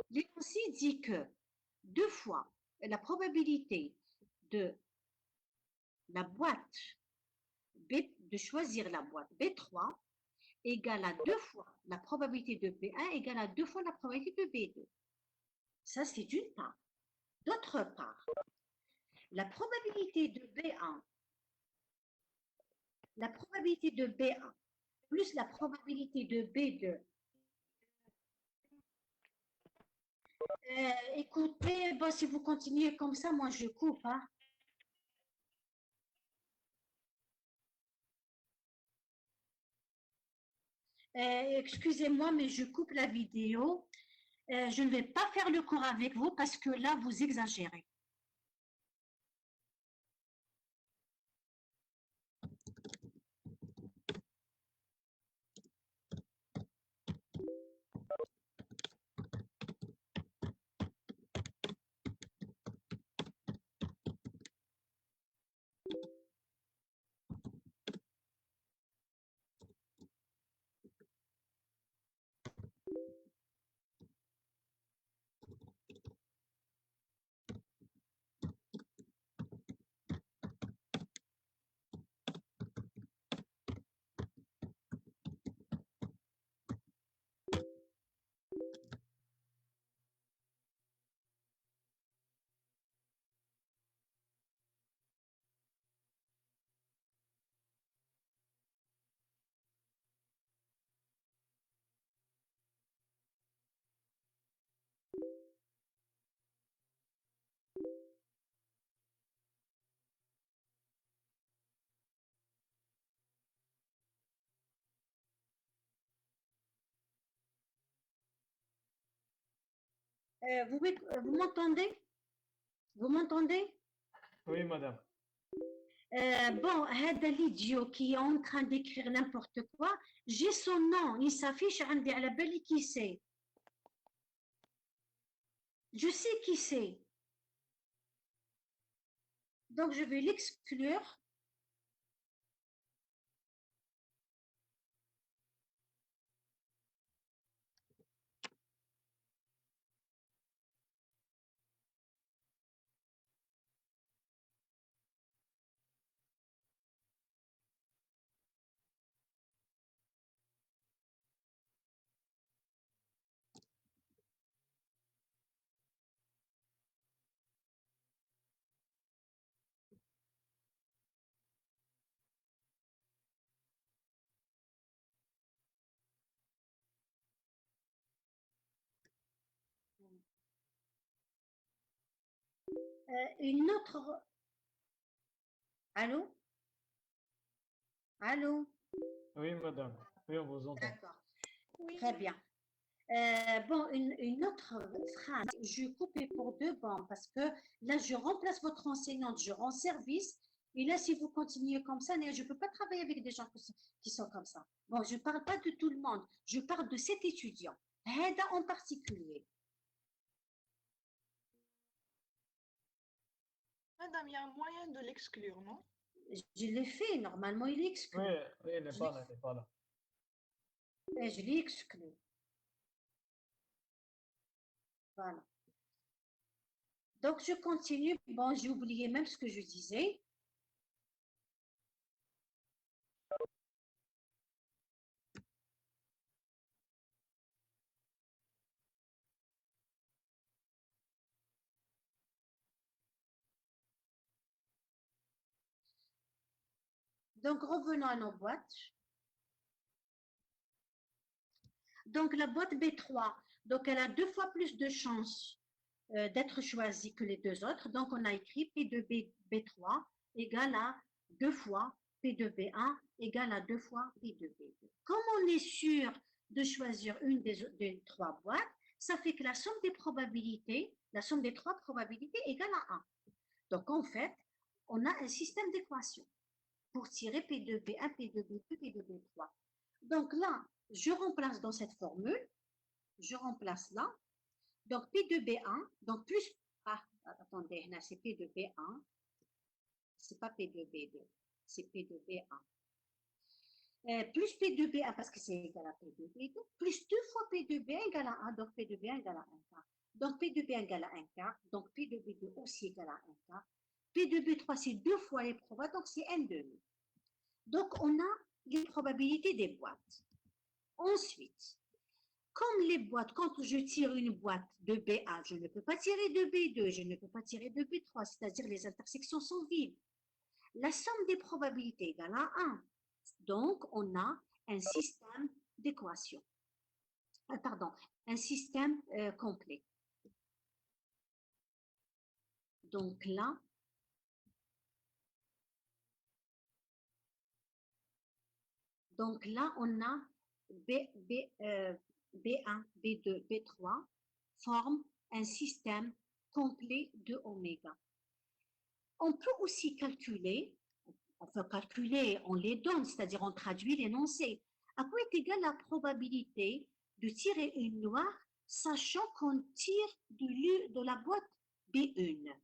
L'énoncé dit que 2 fois la probabilité de la boîte de choisir la boîte B3 égale à 2 fois la probabilité de B1 égale à 2 fois la probabilité de B2. Ça, c'est d'une part. D'autre part, la probabilité de B1 plus la probabilité de B2. Écoutez, bon, si vous continuez comme ça, moi je coupe. Hein. Excusez-moi, mais je coupe la vidéo. Je ne vais pas faire le cours avec vous parce que là, vous exagérez. Vous m'entendez? Vous m'entendez? Oui, madame. Bon, هذا l'idiot qui est en train d'écrire n'importe quoi, j'ai son nom, il s'affiche عندي على بالي qui c'est. Je sais qui c'est. Donc, je vais l'exclure. Une autre... Allô? Allô? Oui, madame. Oui, on vous entend. D'accord. Très bien. Bon, une autre phrase, je coupe pour 2 bancs parce que là, je remplace votre enseignante, je rends service. Et là, si vous continuez comme ça, je ne peux pas travailler avec des gens qui sont comme ça. Bon, je ne parle pas de tout le monde, je parle de cet étudiant, Heda en particulier. Madame, il y a un moyen de l'exclure, non? Je l'ai fait, normalement, il est exclu. Oui, oui, il n'est pas là, il n'est pas là. Et je l'ai exclu. Voilà. Donc, je continue. Bon, j'ai oublié même ce que je disais. Donc, revenons à nos boîtes. Donc, la boîte B3, donc elle a 2 fois plus de chances d'être choisie que les 2 autres. Donc, on a écrit P de B3 égale à 2 fois P de B1 égale à 2 fois P de B2. Comme on est sûr de choisir une des 3 boîtes, ça fait que la somme des probabilités, la somme des 3 probabilités égale à 1. Donc, en fait, on a un système d'équations pour tirer P de B1, P de B2, P de B3. Donc là, je remplace dans cette formule, je remplace là, donc P de B1, donc plus, attendez, là c'est P de B1, c'est pas P de B2, c'est P de B1. Plus P de B1 parce que c'est égal à P de B2, plus 2 fois P de B1 égale à 1, donc P de B1 égale à 1 quart. Donc P de B1 égale à 1 quart, donc P de B2 aussi égale à 1 quart. P de B3 c'est 2 fois les probas, donc c'est 1 demi. Donc on a les probabilités des boîtes. Ensuite, comme les boîtes, quand je tire une boîte de B1, je ne peux pas tirer de B2, je ne peux pas tirer de B3, c'est-à-dire les intersections sont vides. La somme des probabilités égale à 1. Donc, on a un système d'équations. Pardon, un système complet. Donc là, on a B1, B2, B3 forment un système complet de oméga. On peut aussi calculer, on les donne, c'est-à-dire on traduit l'énoncé. À quoi est égale la probabilité de tirer une noire, sachant qu'on tire de la boîte B1.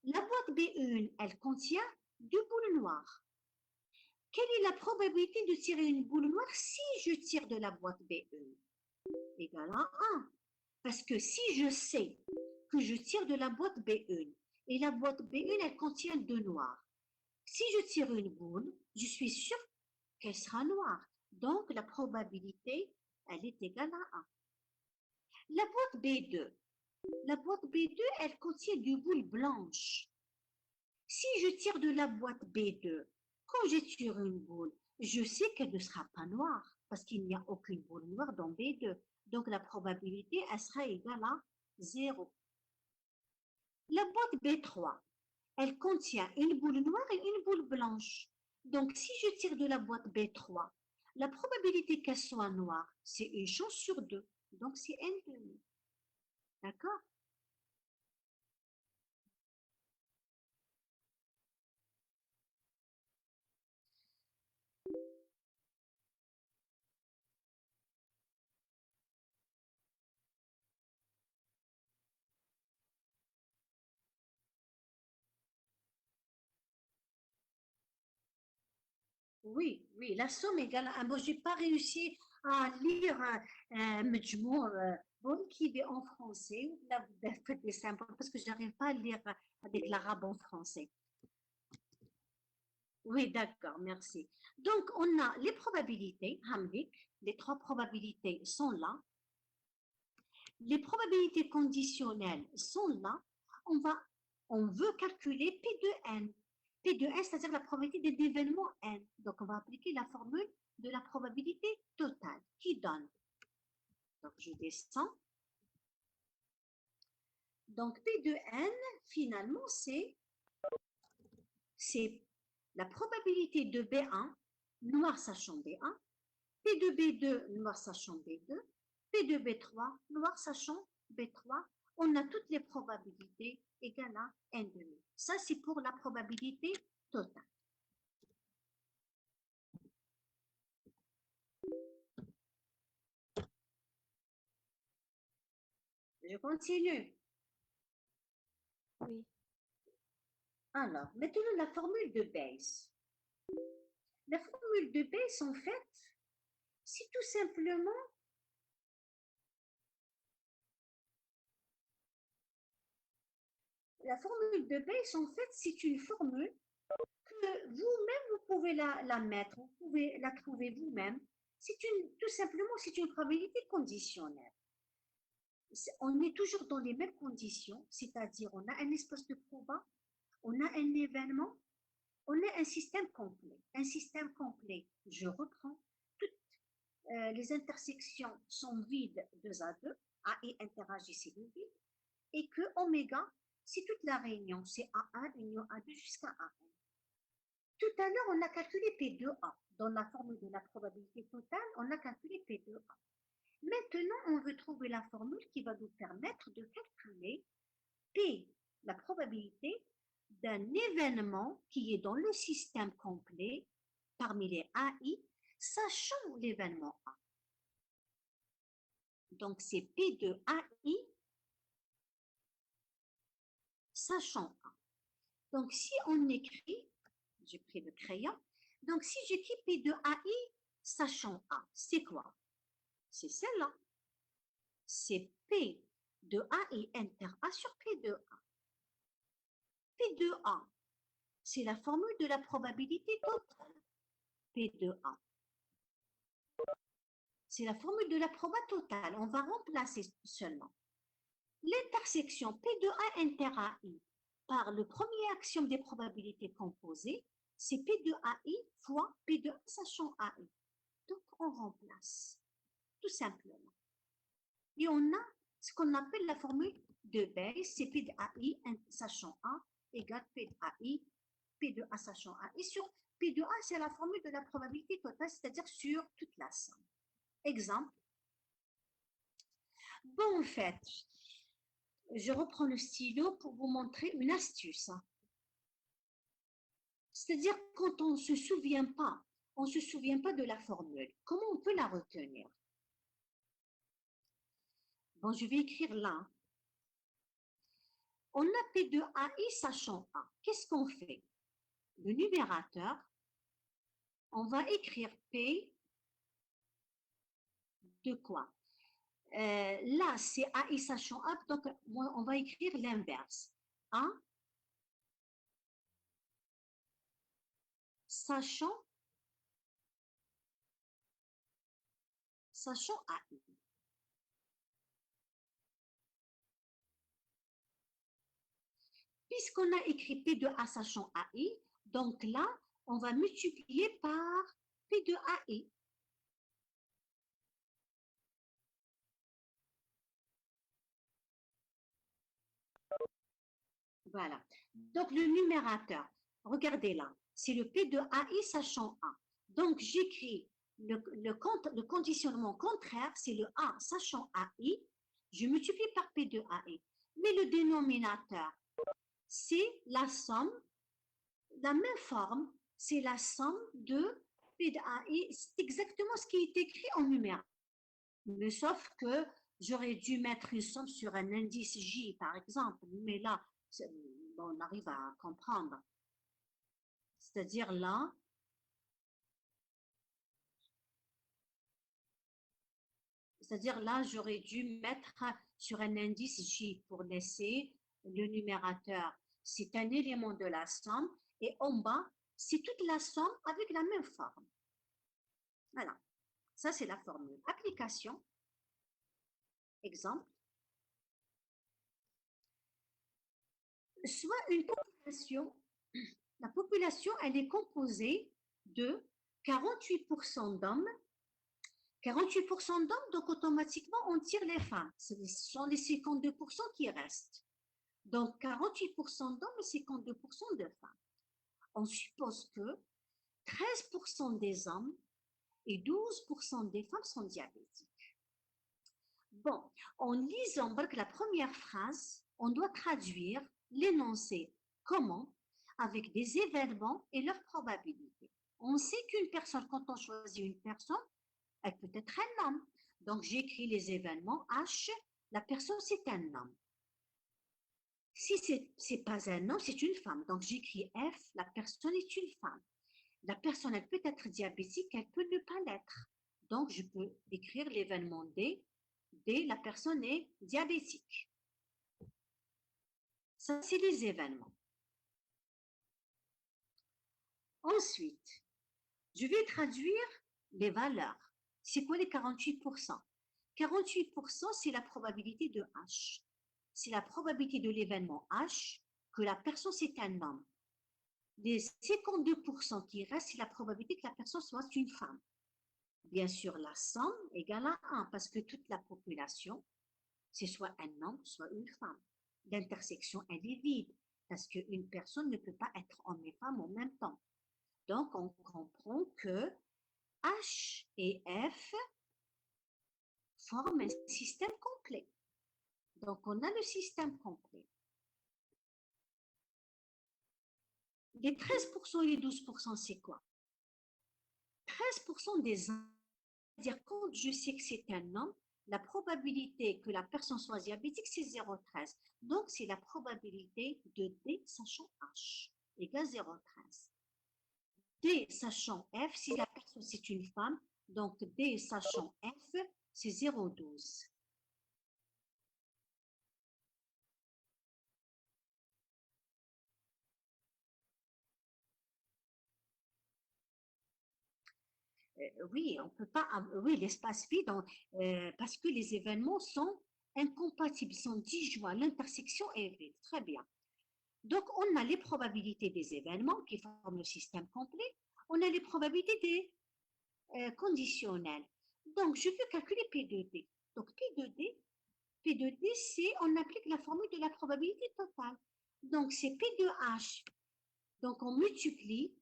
La boîte B1, elle contient 2 boules noires. Quelle est la probabilité de tirer une boule noire si je tire de la boîte B1? Égale à 1. Parce que si je sais que je tire de la boîte B1 et la boîte B1, elle contient 2 noirs, si je tire une boule, je suis sûre qu'elle sera noire. Donc, la probabilité, elle est égale à 1. La boîte B2, elle contient 2 boules blanches. Si je tire de la boîte B2, quand je tire une boule, je sais qu'elle ne sera pas noire parce qu'il n'y a aucune boule noire dans B2. Donc, la probabilité, elle sera égale à 0. La boîte B3, elle contient une boule noire et une boule blanche. Donc, si je tire de la boîte B3, la probabilité qu'elle soit noire, c'est une chance sur 2. Donc, c'est 1/2. D'accord? Oui, oui, la somme égale à 1. Bon, je n'ai pas réussi à lire Mejmour qui est en français. Là, c'est simple parce que je n'arrive pas à lire avec l'arabe en français. Oui, d'accord, merci. Donc, on a les probabilités, Hamdik, les 3 probabilités sont là. Les probabilités conditionnelles sont là. On veut calculer P de n. P de n, c'est-à-dire la probabilité des événements n. Donc, on va appliquer la formule de la probabilité totale qui donne. Donc, je descends. Donc, P de n, finalement, c'est la probabilité de B1, noir sachant B1, P de B2, noir sachant B2, P de B3, noir sachant B3. On a toutes les probabilités égales à 1/2. Ça, c'est pour la probabilité totale. Je continue. Oui. Alors, maintenant la formule de Bayes. La formule de Bayes, en fait, c'est tout simplement la formule de Bayes, en fait, c'est une formule que vous-même, vous pouvez la mettre, vous pouvez la trouver vous-même. Tout simplement, c'est une probabilité conditionnelle. On est toujours dans les mêmes conditions, c'est-à-dire on a un espace de proba, on a un événement, on a un système complet. Un système complet, je reprends les intersections sont vides 2 à 2, A et interagit, c'est le vide, et que oméga, c'est toute la réunion, c'est A1 union A2 jusqu'à AN. Tout à l'heure, on a calculé P2A. Dans la formule de la probabilité totale, on a calculé P2A. Maintenant, on veut trouver la formule qui va nous permettre de calculer P, la probabilité d'un événement qui est dans le système complet parmi les AI, sachant l'événement A. Donc, c'est P de AI, sachant A. Donc, si on écrit, j'ai pris le crayon, donc si j'écris P de AI, sachant A, c'est quoi? C'est celle-là. C'est P de AI inter A sur P de A. P de A, c'est la formule de la probabilité totale. P de A. C'est la formule de la proba totale. On va remplacer seulement l'intersection P de A inter AI par le premier axiome des probabilités composées, c'est P de AI fois P de A sachant AI. Donc, on remplace, tout simplement. Et on a ce qu'on appelle la formule de Bayes, c'est P de AI sachant A égale P de AI, P de A sachant A. Et sur P de A, c'est la formule de la probabilité totale, c'est-à-dire sur toute la somme. Exemple. Bon, en fait, je reprends le stylo pour vous montrer une astuce. C'est-à-dire quand on ne se souvient pas, de la formule. Comment on peut la retenir? Bon, je vais écrire là. On a P de AI sachant A. Qu'est-ce qu'on fait? Le numérateur, on va écrire P de quoi? Là, c'est AI sachant A, donc on va écrire l'inverse. A sachant AI. Puisqu'on a écrit P de A sachant AI, donc là, on va multiplier par P de AI. Voilà. Donc, le numérateur, regardez là, c'est le P de AI sachant A. Donc, j'écris le conditionnement contraire, c'est le A sachant AI. Je multiplie par P de AI. Mais le dénominateur, c'est la somme, la même forme, c'est la somme de P de AI. C'est exactement ce qui est écrit en numéraire. Mais sauf que j'aurais dû mettre une somme sur un indice J, par exemple. Mais là, on arrive à comprendre. C'est-à-dire là, j'aurais dû mettre sur un indice J pour laisser le numérateur. C'est un élément de la somme et en bas, c'est toute la somme avec la même forme. Voilà. Ça, c'est la formule. Application. Exemple. Soit une population, la population, elle est composée de 48% d'hommes, 48% d'hommes, donc automatiquement, on tire les femmes. Ce sont les 52% qui restent. Donc, 48% d'hommes et 52% de femmes. On suppose que 13% des hommes et 12% des femmes sont diabétiques. Bon, en lisant la première phrase, on doit traduire l'énoncé comment avec des événements et leur probabilité. On sait qu'une personne, quand on choisit une personne, elle peut être un homme. Donc, j'écris les événements H, la personne, c'est un homme. Si ce n'est pas un homme, c'est une femme. Donc, j'écris F, la personne est une femme. La personne, elle peut être diabétique, elle peut ne pas l'être. Donc, je peux écrire l'événement D. D, la personne est diabétique. Ça, c'est les événements. Ensuite, je vais traduire les valeurs. C'est quoi les 48%? 48%, c'est la probabilité de H. C'est la probabilité de l'événement H que la personne, c'est un homme. Les 52% qui restent, c'est la probabilité que la personne soit une femme. Bien sûr, la somme égale à 1 parce que toute la population, c'est soit un homme, soit une femme. L'intersection, elle est vide parce qu'une personne ne peut pas être homme et femme en même temps. Donc, on comprend que H et F forment un système complet. Donc, on a le système complet. Les 13% et les 12%, c'est quoi? 13% des hommes, c'est-à-dire quand je sais que c'est un homme, la probabilité que la personne soit diabétique, c'est 0,13. Donc, c'est la probabilité de D sachant H égale 0,13. D sachant F, si la personne c'est une femme, donc D sachant F, c'est 0,12. Oui, on peut pas, oui, l'espace vide, parce que les événements sont incompatibles, sont disjoints, l'intersection est vide. Très bien. Donc, on a les probabilités des événements qui forment le système complet, on a les probabilités des conditionnels. Donc, je peux calculer P de D. Donc, P de D, c'est, on applique la formule de la probabilité totale. Donc, c'est P de H. Donc, on multiplie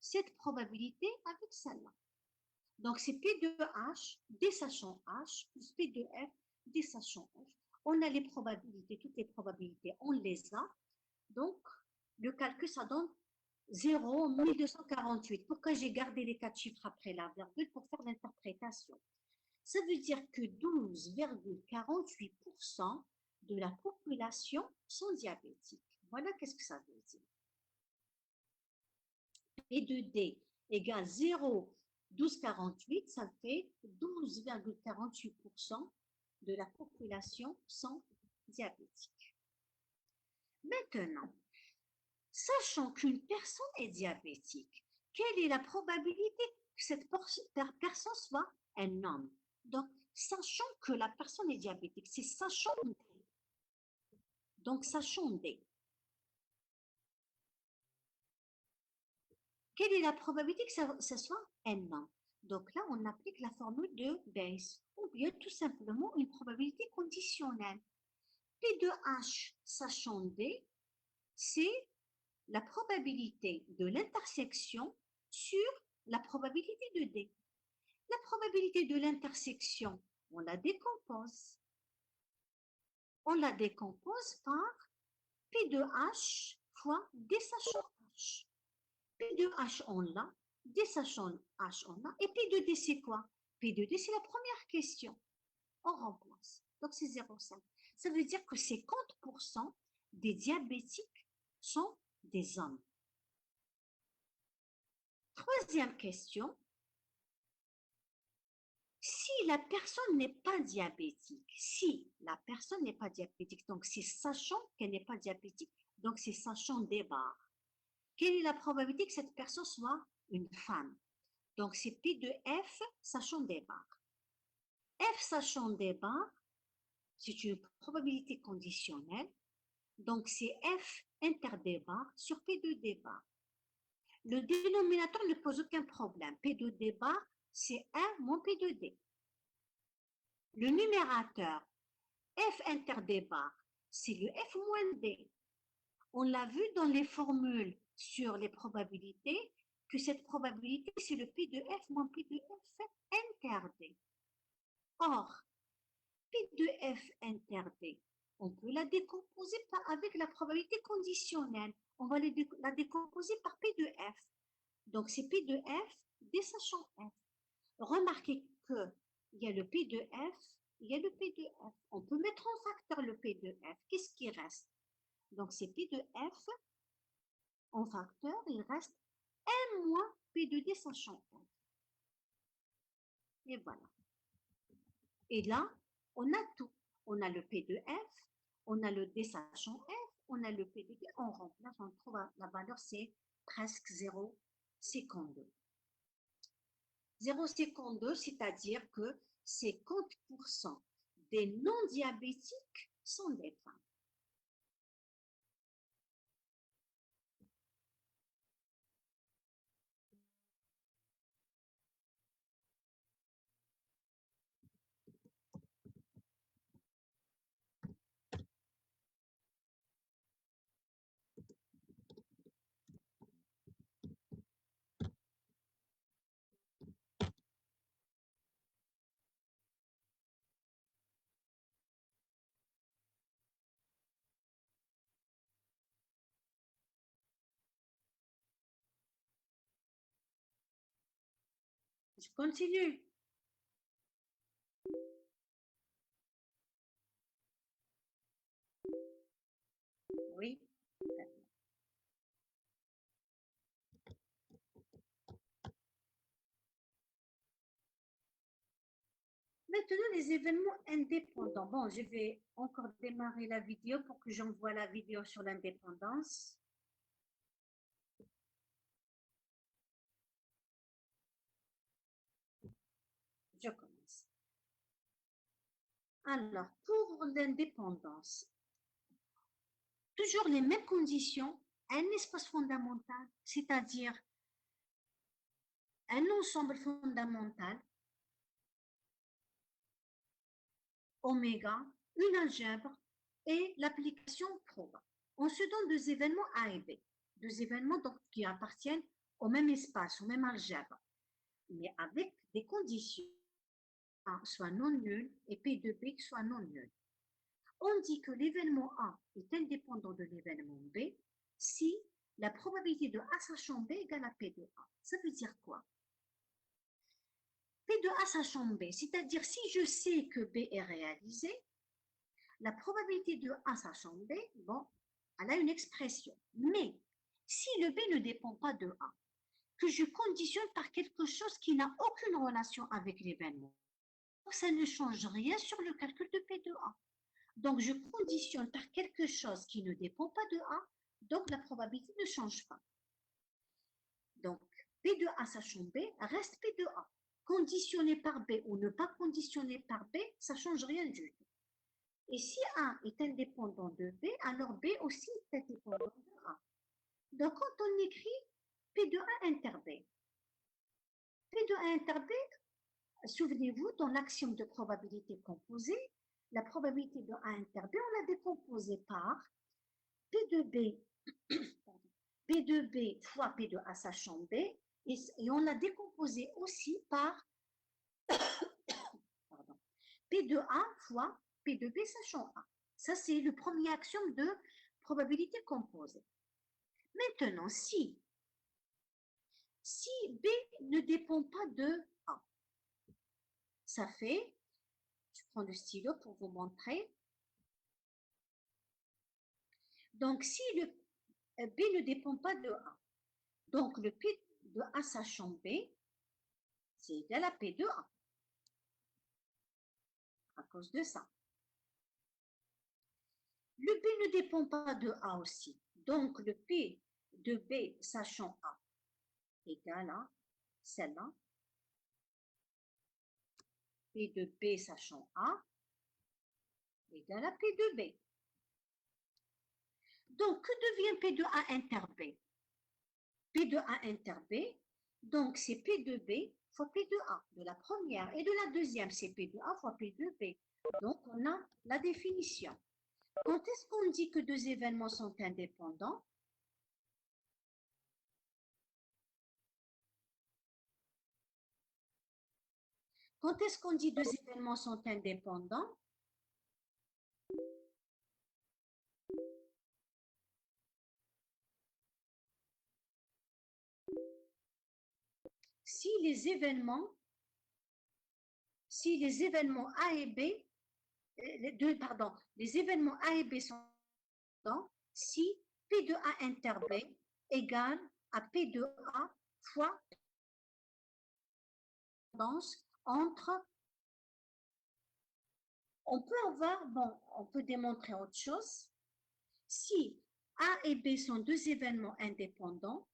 cette probabilité avec celle-là. Donc, c'est P de H, D sachant H, plus P de F, D sachant F. On a les probabilités, toutes les probabilités, on les a. Donc, le calcul, ça donne 0,1248. Pourquoi j'ai gardé les 4 chiffres après la virgule? Pour faire l'interprétation. Ça veut dire que 12,48% de la population sont diabétiques. Voilà qu'est-ce que ça veut dire. P de D égale 0,1248, ça fait 12,48% de la population sont diabétiques. Maintenant, sachant qu'une personne est diabétique, quelle est la probabilité que cette personne soit un homme? Donc, sachant que la personne est diabétique, c'est sachant D. Donc, sachant D. Quelle est la probabilité que ça soit un homme? Donc là, on applique la formule de Bayes, ou bien tout simplement une probabilité conditionnelle. P de H sachant D, c'est la probabilité de l'intersection sur la probabilité de D. La probabilité de l'intersection, on la décompose. On la décompose par P de H fois D sachant H. P de H, on l'a. D sachant H, on l'a. Et P de D, c'est quoi? P de D, c'est la première question. On remplace. Donc, c'est 0,5. Ça veut dire que 50% des diabétiques sont des hommes. Troisième question. Si la personne n'est pas diabétique, donc c'est sachant qu'elle n'est pas diabétique, donc c'est sachant des barres. Quelle est la probabilité que cette personne soit une femme? Donc c'est P de F sachant des barres. F sachant des barres, c'est une probabilité conditionnelle, donc c'est F inter des barres sur P de D barres. Le dénominateur ne pose aucun problème. P de D barres, c'est 1 moins P de D. Le numérateur, F inter des barres, c'est le F moins D. On l'a vu dans les formules sur les probabilités, que cette probabilité, c'est le P de F moins P de F inter D. Or, P de F inter D, on peut la décomposer avec la probabilité conditionnelle. On va la décomposer par P de F. Donc, c'est P de F D sachant F. Remarquez qu'il y a le P de F, il y a le P de F. On peut mettre en facteur le P de F. Qu'est-ce qui reste? Donc, c'est P de F en facteur, il reste M moins P de D sachant F. Et voilà. Et là, on a tout. On a le P de F, on a le D sachant F, on a le P de D, on remplace, on trouve la valeur, c'est presque 0,52. 0,52, c'est-à-dire que 50% des non-diabétiques sont des femmes. continue. Oui. Maintenant, les événements indépendants. Bon, je vais encore démarrer la vidéo pour que j'envoie la vidéo sur l'indépendance. Je commence. Alors, pour l'indépendance, toujours les mêmes conditions, un espace fondamental, c'est-à-dire un ensemble fondamental, oméga, une algèbre et l'application proba. On se donne deux événements A et B, deux événements donc, qui appartiennent au même espace, au même algèbre, mais avec des conditions A soit non nul et P de B soit non nul. On dit que l'événement A est indépendant de l'événement B si la probabilité de A sachant B égale à P de A. Ça veut dire quoi? P de A sachant B, c'est-à-dire si je sais que B est réalisé, la probabilité de A sachant B, bon, elle a une expression. Mais si le B ne dépend pas de A, que je conditionne par quelque chose qui n'a aucune relation avec l'événement, ça ne change rien sur le calcul de P de A. Donc, je conditionne par quelque chose qui ne dépend pas de A, donc la probabilité ne change pas. Donc, P de A sachant B reste P de A. Conditionné par B ou ne pas conditionné par B, ça ne change rien du tout. Et si A est indépendant de B, alors B aussi est indépendant de A. Donc, quand on écrit P de A inter B, P de A inter B, souvenez-vous, dans l'axiome de probabilité composée, la probabilité de A inter B, on l'a décomposée par P de B, P de B fois P de A sachant B, et on l'a décomposée aussi par P de A fois P de B sachant A. Ça, c'est le premier axiome de probabilité composée. Maintenant, si B ne dépend pas de A, ça fait, je prends le stylo pour vous montrer. Donc, si le B ne dépend pas de A, donc le P de A sachant B, c'est égal à P de A, à cause de ça. Le B ne dépend pas de A aussi, donc le P de B sachant A égale à celle-là, P de B sachant A égale à P de B. Donc, que devient P de A inter B? P de A inter B, donc c'est P de B fois P de A, de la première, et de la deuxième, c'est P de A fois P de B. Donc, on a la définition. Quand est-ce qu'on dit que deux événements sont indépendants? Quand est-ce qu'on dit deux événements sont indépendants? Si les événements A et B, les événements A et B sont indépendants si P de A inter B égale à P de A fois entre, on peut avoir, bon, on peut démontrer autre chose. Si A et B sont deux événements indépendants,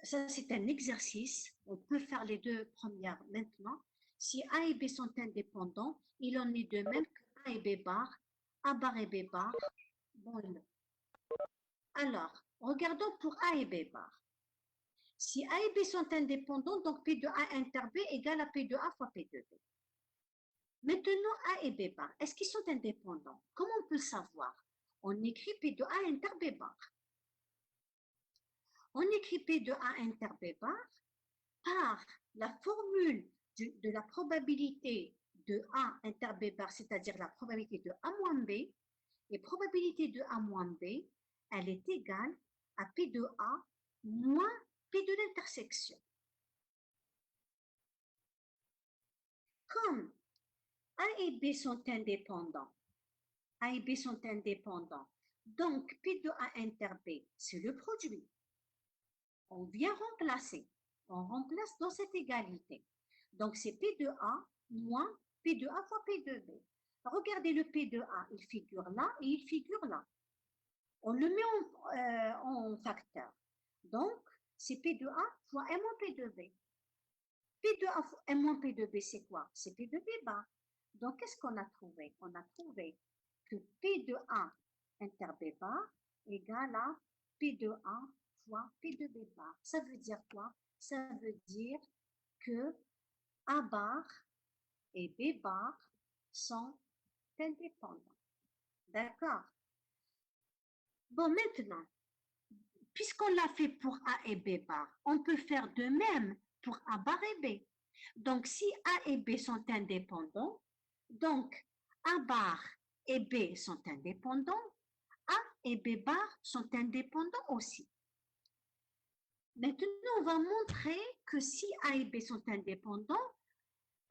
ça c'est un exercice, on peut faire les deux premières maintenant. Si A et B sont indépendants, il en est de même que A et B bar, A bar et B bar. Bon, alors, regardons pour A et B bar. Si A et B sont indépendants, donc P de A inter B égale à P de A fois P de B. Maintenant, A et B bar, est-ce qu'ils sont indépendants? Comment on peut le savoir? On écrit P de A inter B bar. On écrit P de A inter B bar par la formule de la probabilité de A inter B bar, c'est-à-dire la probabilité de A moins B, et probabilité de A moins B, elle est égale à P de A moins P de l'intersection. Comme A et B sont indépendants, A et B sont indépendants, donc P de A inter B, c'est le produit. On vient remplacer, on remplace dans cette égalité. Donc c'est P de A moins P de A fois P de B. Regardez le P de A, il figure là et il figure là. On le met en facteur. Donc, c'est P de A fois M moins P de B. P de A fois M moins P de B, c'est quoi? C'est P de B bar. Donc, qu'est-ce qu'on a trouvé? On a trouvé que P de A inter B bar égale à P de A fois P de B bar. Ça veut dire quoi? Ça veut dire que A bar et B bar sont indépendants. D'accord? Bon, maintenant, puisqu'on l'a fait pour A et B bar, on peut faire de même pour A bar et B. Donc, si A et B sont indépendants, donc A bar et B sont indépendants, A et B bar sont indépendants aussi. Maintenant, on va montrer que si A et B sont indépendants,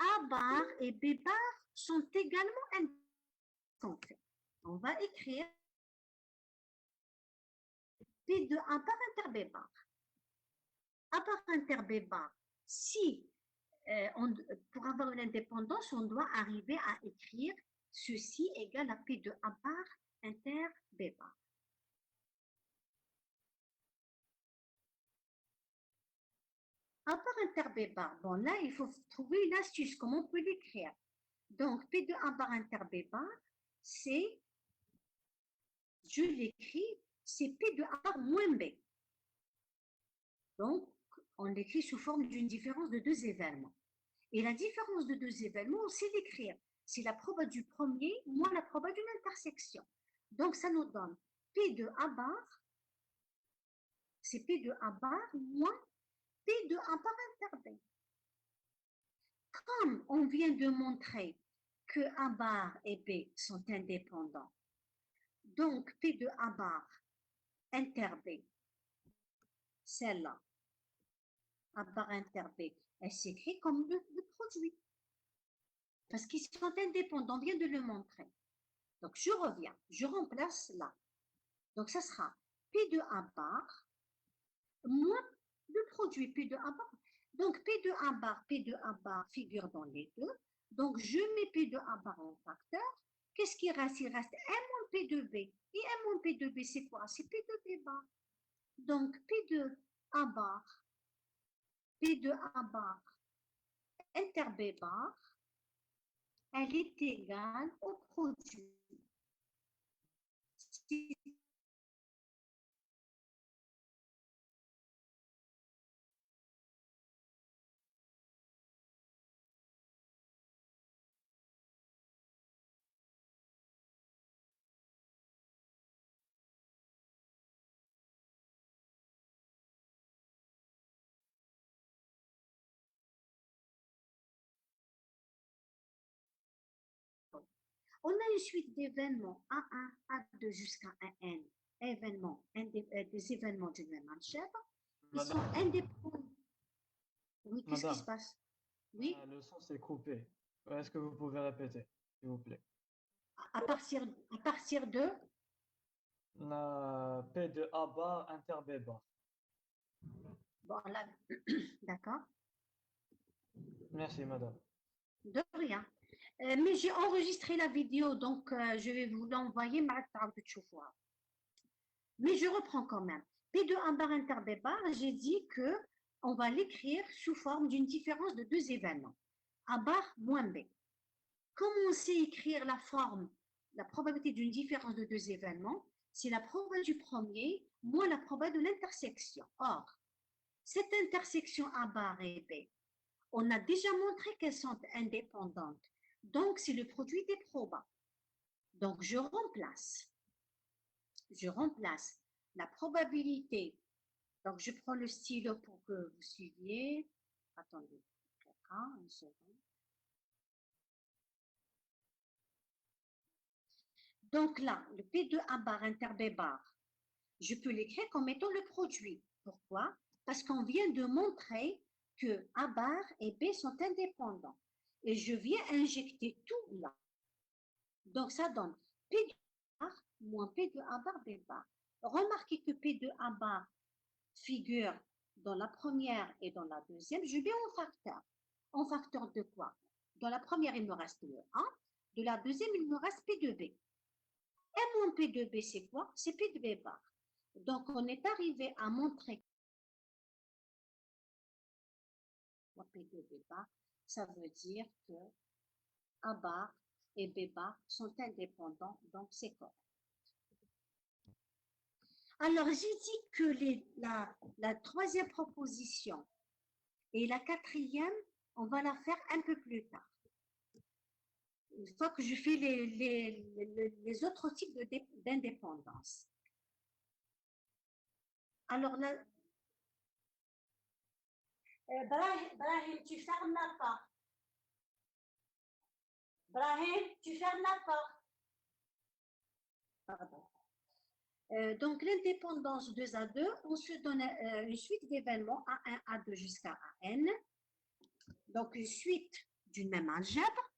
A bar et B bar sont également indépendants. On va écrire P de A bar inter B bar. A bar inter B bar, si pour avoir une indépendance, on doit arriver à écrire ceci égale à P de A bar inter B bar. A bar inter B bar, bon là, il faut trouver une astuce, comment on peut l'écrire. Donc, P de A bar inter B bar, c'est, je l'écris, c'est P de A bar moins B. Donc, on l'écrit sous forme d'une différence de deux événements. Et la différence de deux événements, on sait l'écrire. C'est la proba du premier moins la proba d'une intersection. Donc, ça nous donne P de A bar, c'est P de A bar moins P de A bar inter B. Comme on vient de montrer que A bar et B sont indépendants, donc P de A bar inter B, celle-là, A bar inter B, elle s'écrit comme le produit. Parce qu'ils sont indépendants, on vient de le montrer. Donc, je reviens, je remplace là. Donc, ça sera P de A bar moins le produit P de A bar. Donc, P de A bar, P de A bar figure dans les deux. Donc, je mets P de A bar en facteur. Qu'est-ce qui reste? Il reste M moins P de B. Et M moins P de B, c'est quoi? C'est P de B bar. Donc, P de A bar, P de A bar, inter B bar, elle est égale au produit. On a une suite d'événements A1, A2 jusqu'à AN, événements, des événements d'une même algèbre, ils sont indépendants. Oui, qu'est-ce qui se passe? Oui, Le son s'est coupé. Est-ce que vous pouvez répéter, s'il vous plaît? à partir de, La P de A bar inter B bar. bon là, d'accord, Merci, madame. de rien. Mais j'ai enregistré la vidéo, donc je vais vous l'envoyer. Mais je reprends quand même. P de A bar inter B bar, j'ai dit que on va l'écrire sous forme d'une différence de deux événements. A bar moins B. Comme on sait écrire la forme, la probabilité d'une différence de deux événements, c'est la probabilité du premier moins la probabilité de l'intersection. Or, cette intersection A bar et B, on a déjà montré qu'elles sont indépendantes. Donc, c'est le produit des probas. Donc, je remplace la probabilité. Donc, je prends le stylo pour que vous suiviez. Attendez, une seconde. Donc là, le P de A bar inter B bar, je peux l'écrire comme étant le produit. Pourquoi? Parce qu'on vient de montrer que A bar et B sont indépendants. et je viens injecter tout là. Donc, ça donne P de bar moins P de A bar B bar. Remarquez que P de A bar figure dans la première et dans la deuxième. Je vais en facteur. En facteur de quoi? Dans la première, il me reste le 1. De la deuxième, il me reste P de B. Et mon P de B, c'est quoi? C'est P de B bar. Donc, on est arrivé à montrer que P de B bar, ça veut dire que A bar et B bar sont indépendants, donc c'est correct. Alors, j'ai dit que la troisième proposition et la quatrième, on va la faire un peu plus tard. Une fois que je fais les autres types d'indépendance. Alors là, Brahim, tu fermes la porte. Brahim, tu fermes la porte. Pardon. Donc, l'indépendance 2 à 2, on se donne une suite d'événements A1, A2 jusqu'à AN. Donc, une suite d'une même algèbre.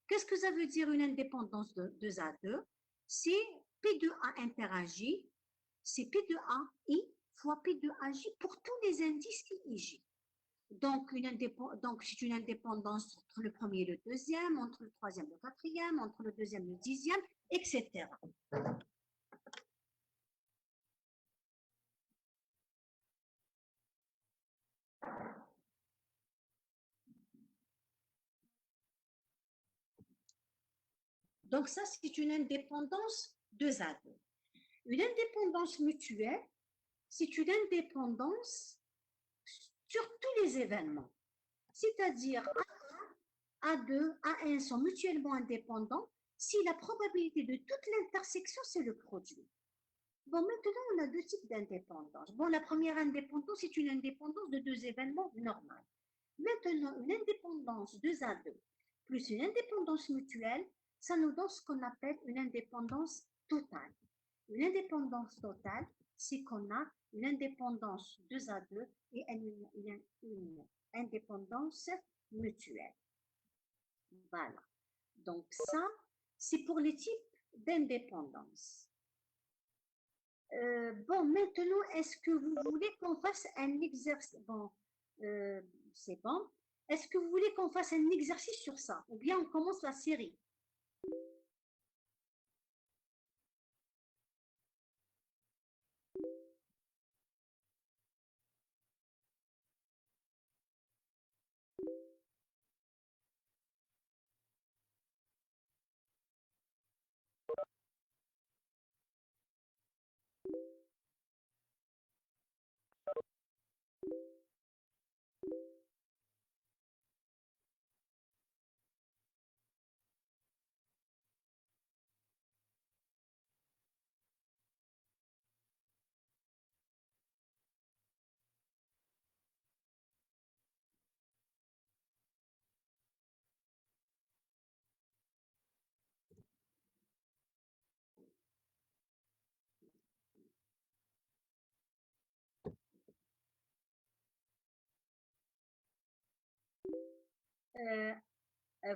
Qu'est-ce que ça veut dire une indépendance de 2 à 2? C'est P de A interagit, c'est P de A I fois P de AJ pour tous les indices qui y J. Donc, c'est une indépendance entre le premier et le deuxième, entre le troisième et le quatrième, entre le deuxième et le dixième, etc. Donc, ça, c'est une indépendance 2 à 2. Une indépendance mutuelle, c'est une indépendance sur tous les événements. C'est-à-dire A1, A2, A1 sont mutuellement indépendants si la probabilité de toute l'intersection, c'est le produit. Bon, maintenant, on a deux types d'indépendance. Bon, la première indépendance, c'est une indépendance de deux événements normaux. Maintenant, une indépendance 2 à 2 plus une indépendance mutuelle, ça nous donne ce qu'on appelle une indépendance totale. Une indépendance totale, c'est qu'on a une indépendance 2 à 2 et une indépendance mutuelle. Voilà. Donc ça, c'est pour les types d'indépendance. Bon, maintenant, est-ce que vous voulez qu'on fasse un exercice? Bon, c'est bon. Est-ce que vous voulez qu'on fasse un exercice sur ça? Ou bien on commence la série?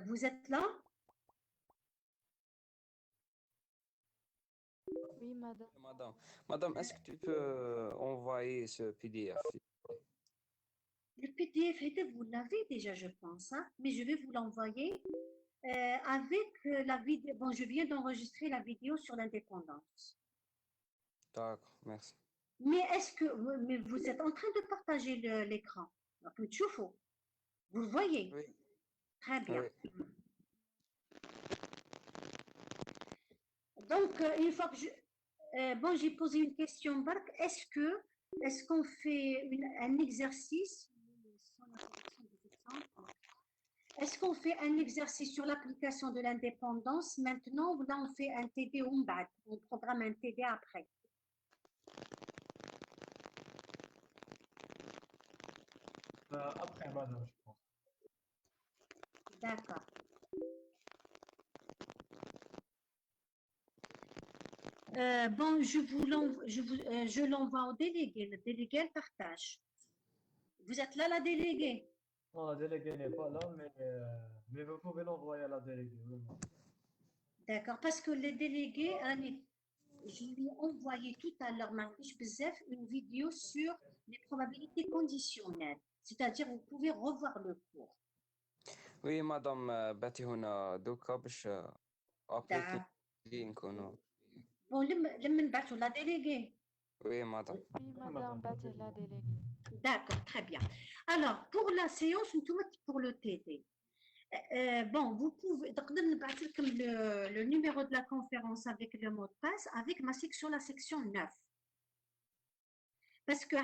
Vous êtes là? Oui, madame. Madame, est-ce que tu peux envoyer ce PDF? Le PDF, vous l'avez déjà, je pense, hein? Mais je vais vous l'envoyer avec la vidéo. Bon, je viens d'enregistrer la vidéo sur l'indépendance. D'accord, merci. Mais mais vous êtes en train de partager l'écran? Vous le voyez? Oui. Très bien. Oui. Donc, une fois que bon, j'ai posé une question, Bark. Est-ce qu'on fait un exercice? Est-ce qu'on fait un exercice sur l'application de l'indépendance maintenant ou là on fait un TD ou on programme un TD après? Après, madame, je pense. D'accord. Bon, je l'envoie au délégué. Le délégué le partage. Vous êtes là, la déléguée? Non, la déléguée n'est pas là, mais Mais vous pouvez l'envoyer à la déléguée. Vraiment. D'accord, parce que les délégués, je lui ai envoyé tout à l'heure, Marwish Bzef, une vidéo sur les probabilités conditionnelles. C'est-à-dire, vous pouvez revoir le cours. Oui, madame, باتي هنا دوكا باش ابليكي نكونوا. Bon, لما نبعثوا la déléguée. Oui, madame. Oui, madame, bâtir la déléguée. D'accord, très bien. Alors, pour la séance, pour le TD. Bon, vous pouvez, donc, le numéro de la conférence avec le mot de passe, avec ma section, la section 9. Parce que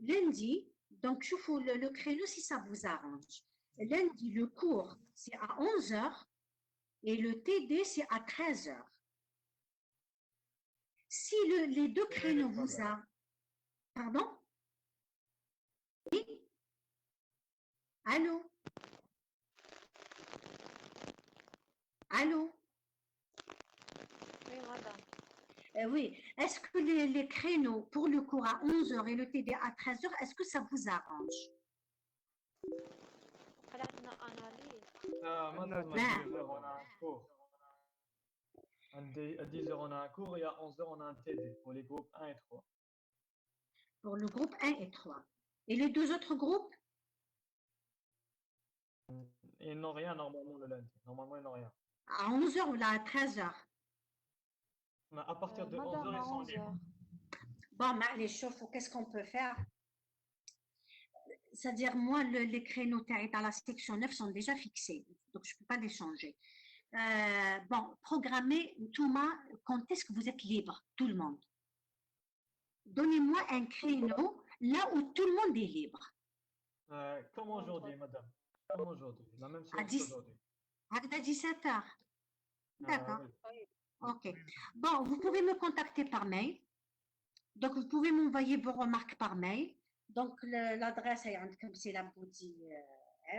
lundi, donc je fais le créneau si ça vous arrange. Lundi, le cours, c'est à 11 h et le TD, c'est à 13 h. Si les deux créneaux vous arrangent, pardon? Oui? Allô? Allô? Oui, madame. Oui. Est-ce que les créneaux pour le cours à 11 h et le TD à 13 h, est-ce que ça vous arrange? Madame, à 10 h, on a un cours. À 10 h, on a un cours et à 11 h, on a un TD pour les groupes 1 et 3. Pour le groupe 1 et 3. Et les deux autres groupes? Ils n'ont rien normalement le lundi. Normalement, ils n'ont rien. À 11 h ou là à 13 h? Mais à partir de 11 Madame, h, à ils sont 11 libres. heures. Bon, mais les chauffes, qu'est-ce qu'on peut faire? C'est-à-dire, moi, les créneaux dans la section 9 sont déjà fixés, donc je ne peux pas les changer. Bon, programmez, Touma, quand est-ce que vous êtes libre, tout le monde? Donnez-moi un créneau là où tout le monde est libre. Comme aujourd'hui, madame. Comme aujourd'hui. La même À chose 10 qu'aujourd'hui. À 17 h. D'accord. Oui. OK. Bon, vous pouvez me contacter par mail. Donc, vous pouvez m'envoyer vos remarques par mail. Donc, l'adresse, c'est la boutique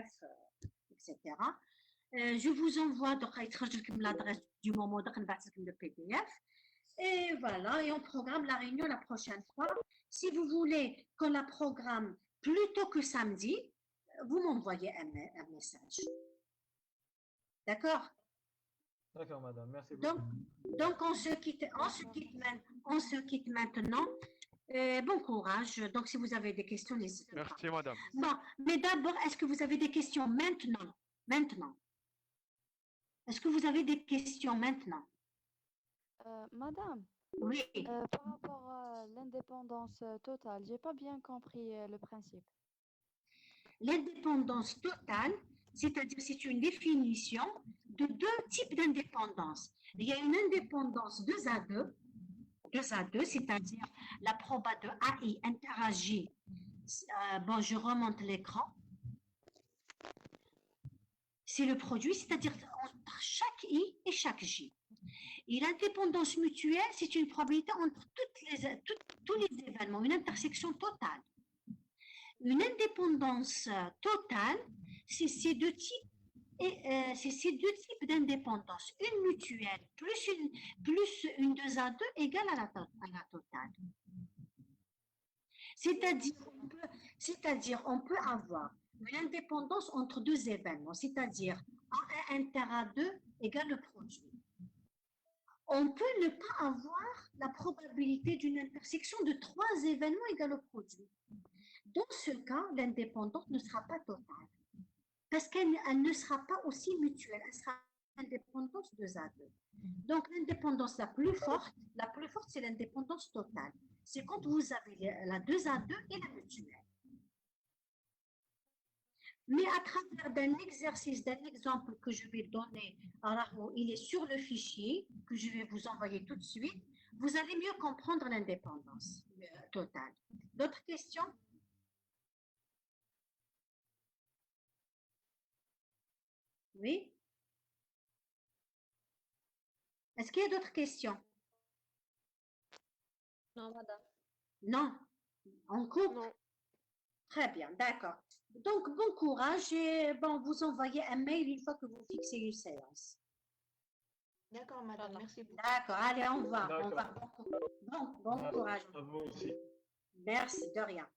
F, etc. Je vous envoie l'adresse du moment de le PDF. Et voilà, et on programme la réunion la prochaine fois. Si vous voulez qu'on la programme plus tôt que samedi, vous m'envoyez un message. D'accord? D'accord, madame. Merci beaucoup. Donc on se quitte maintenant. Bon courage. Donc, si vous avez des questions, n'hésitez pas. Merci, madame. Bon, mais d'abord, est-ce que vous avez des questions maintenant? Maintenant. Est-ce que vous avez des questions maintenant? Madame, Oui. par rapport à l'indépendance totale, j'ai pas bien compris le principe. L'indépendance totale, c'est-à-dire c'est une définition de deux types d'indépendance. Il y a une indépendance 2 à 2, c'est-à-dire la proba de AI interagit. Bon, je remonte l'écran. C'est le produit, c'est-à-dire entre chaque I et chaque J. Et l'indépendance mutuelle, c'est une probabilité entre tous les événements, une intersection totale. Une indépendance totale, c'est ces deux types d'indépendance. Une mutuelle plus une 2 à 2 égale à la totale. C'est-à-dire, on peut avoir une indépendance entre deux événements, c'est-à-dire A1 inter A2 égale le produit. On peut ne pas avoir la probabilité d'une intersection de 3 événements égale au produit. Dans ce cas, l'indépendance ne sera pas totale, parce qu'elle ne sera pas aussi mutuelle, elle sera indépendance 2 à 2. Donc, l'indépendance la plus forte, c'est l'indépendance totale. C'est quand vous avez la 2 à 2 et la mutuelle. Mais à travers d'un exercice, d'un exemple que je vais donner, alors il est sur le fichier que je vais vous envoyer tout de suite, vous allez mieux comprendre l'indépendance totale. D'autres questions? Oui? Est-ce qu'il y a d'autres questions? Non, madame. Non? On coupe? Non. Très bien, d'accord. Donc, bon courage et bon, vous envoyez un mail une fois que vous fixez une séance. D'accord, madame. Merci beaucoup. D'accord, allez, au revoir. Au D'accord. revoir. Bon courage. À vous aussi. Merci, de rien.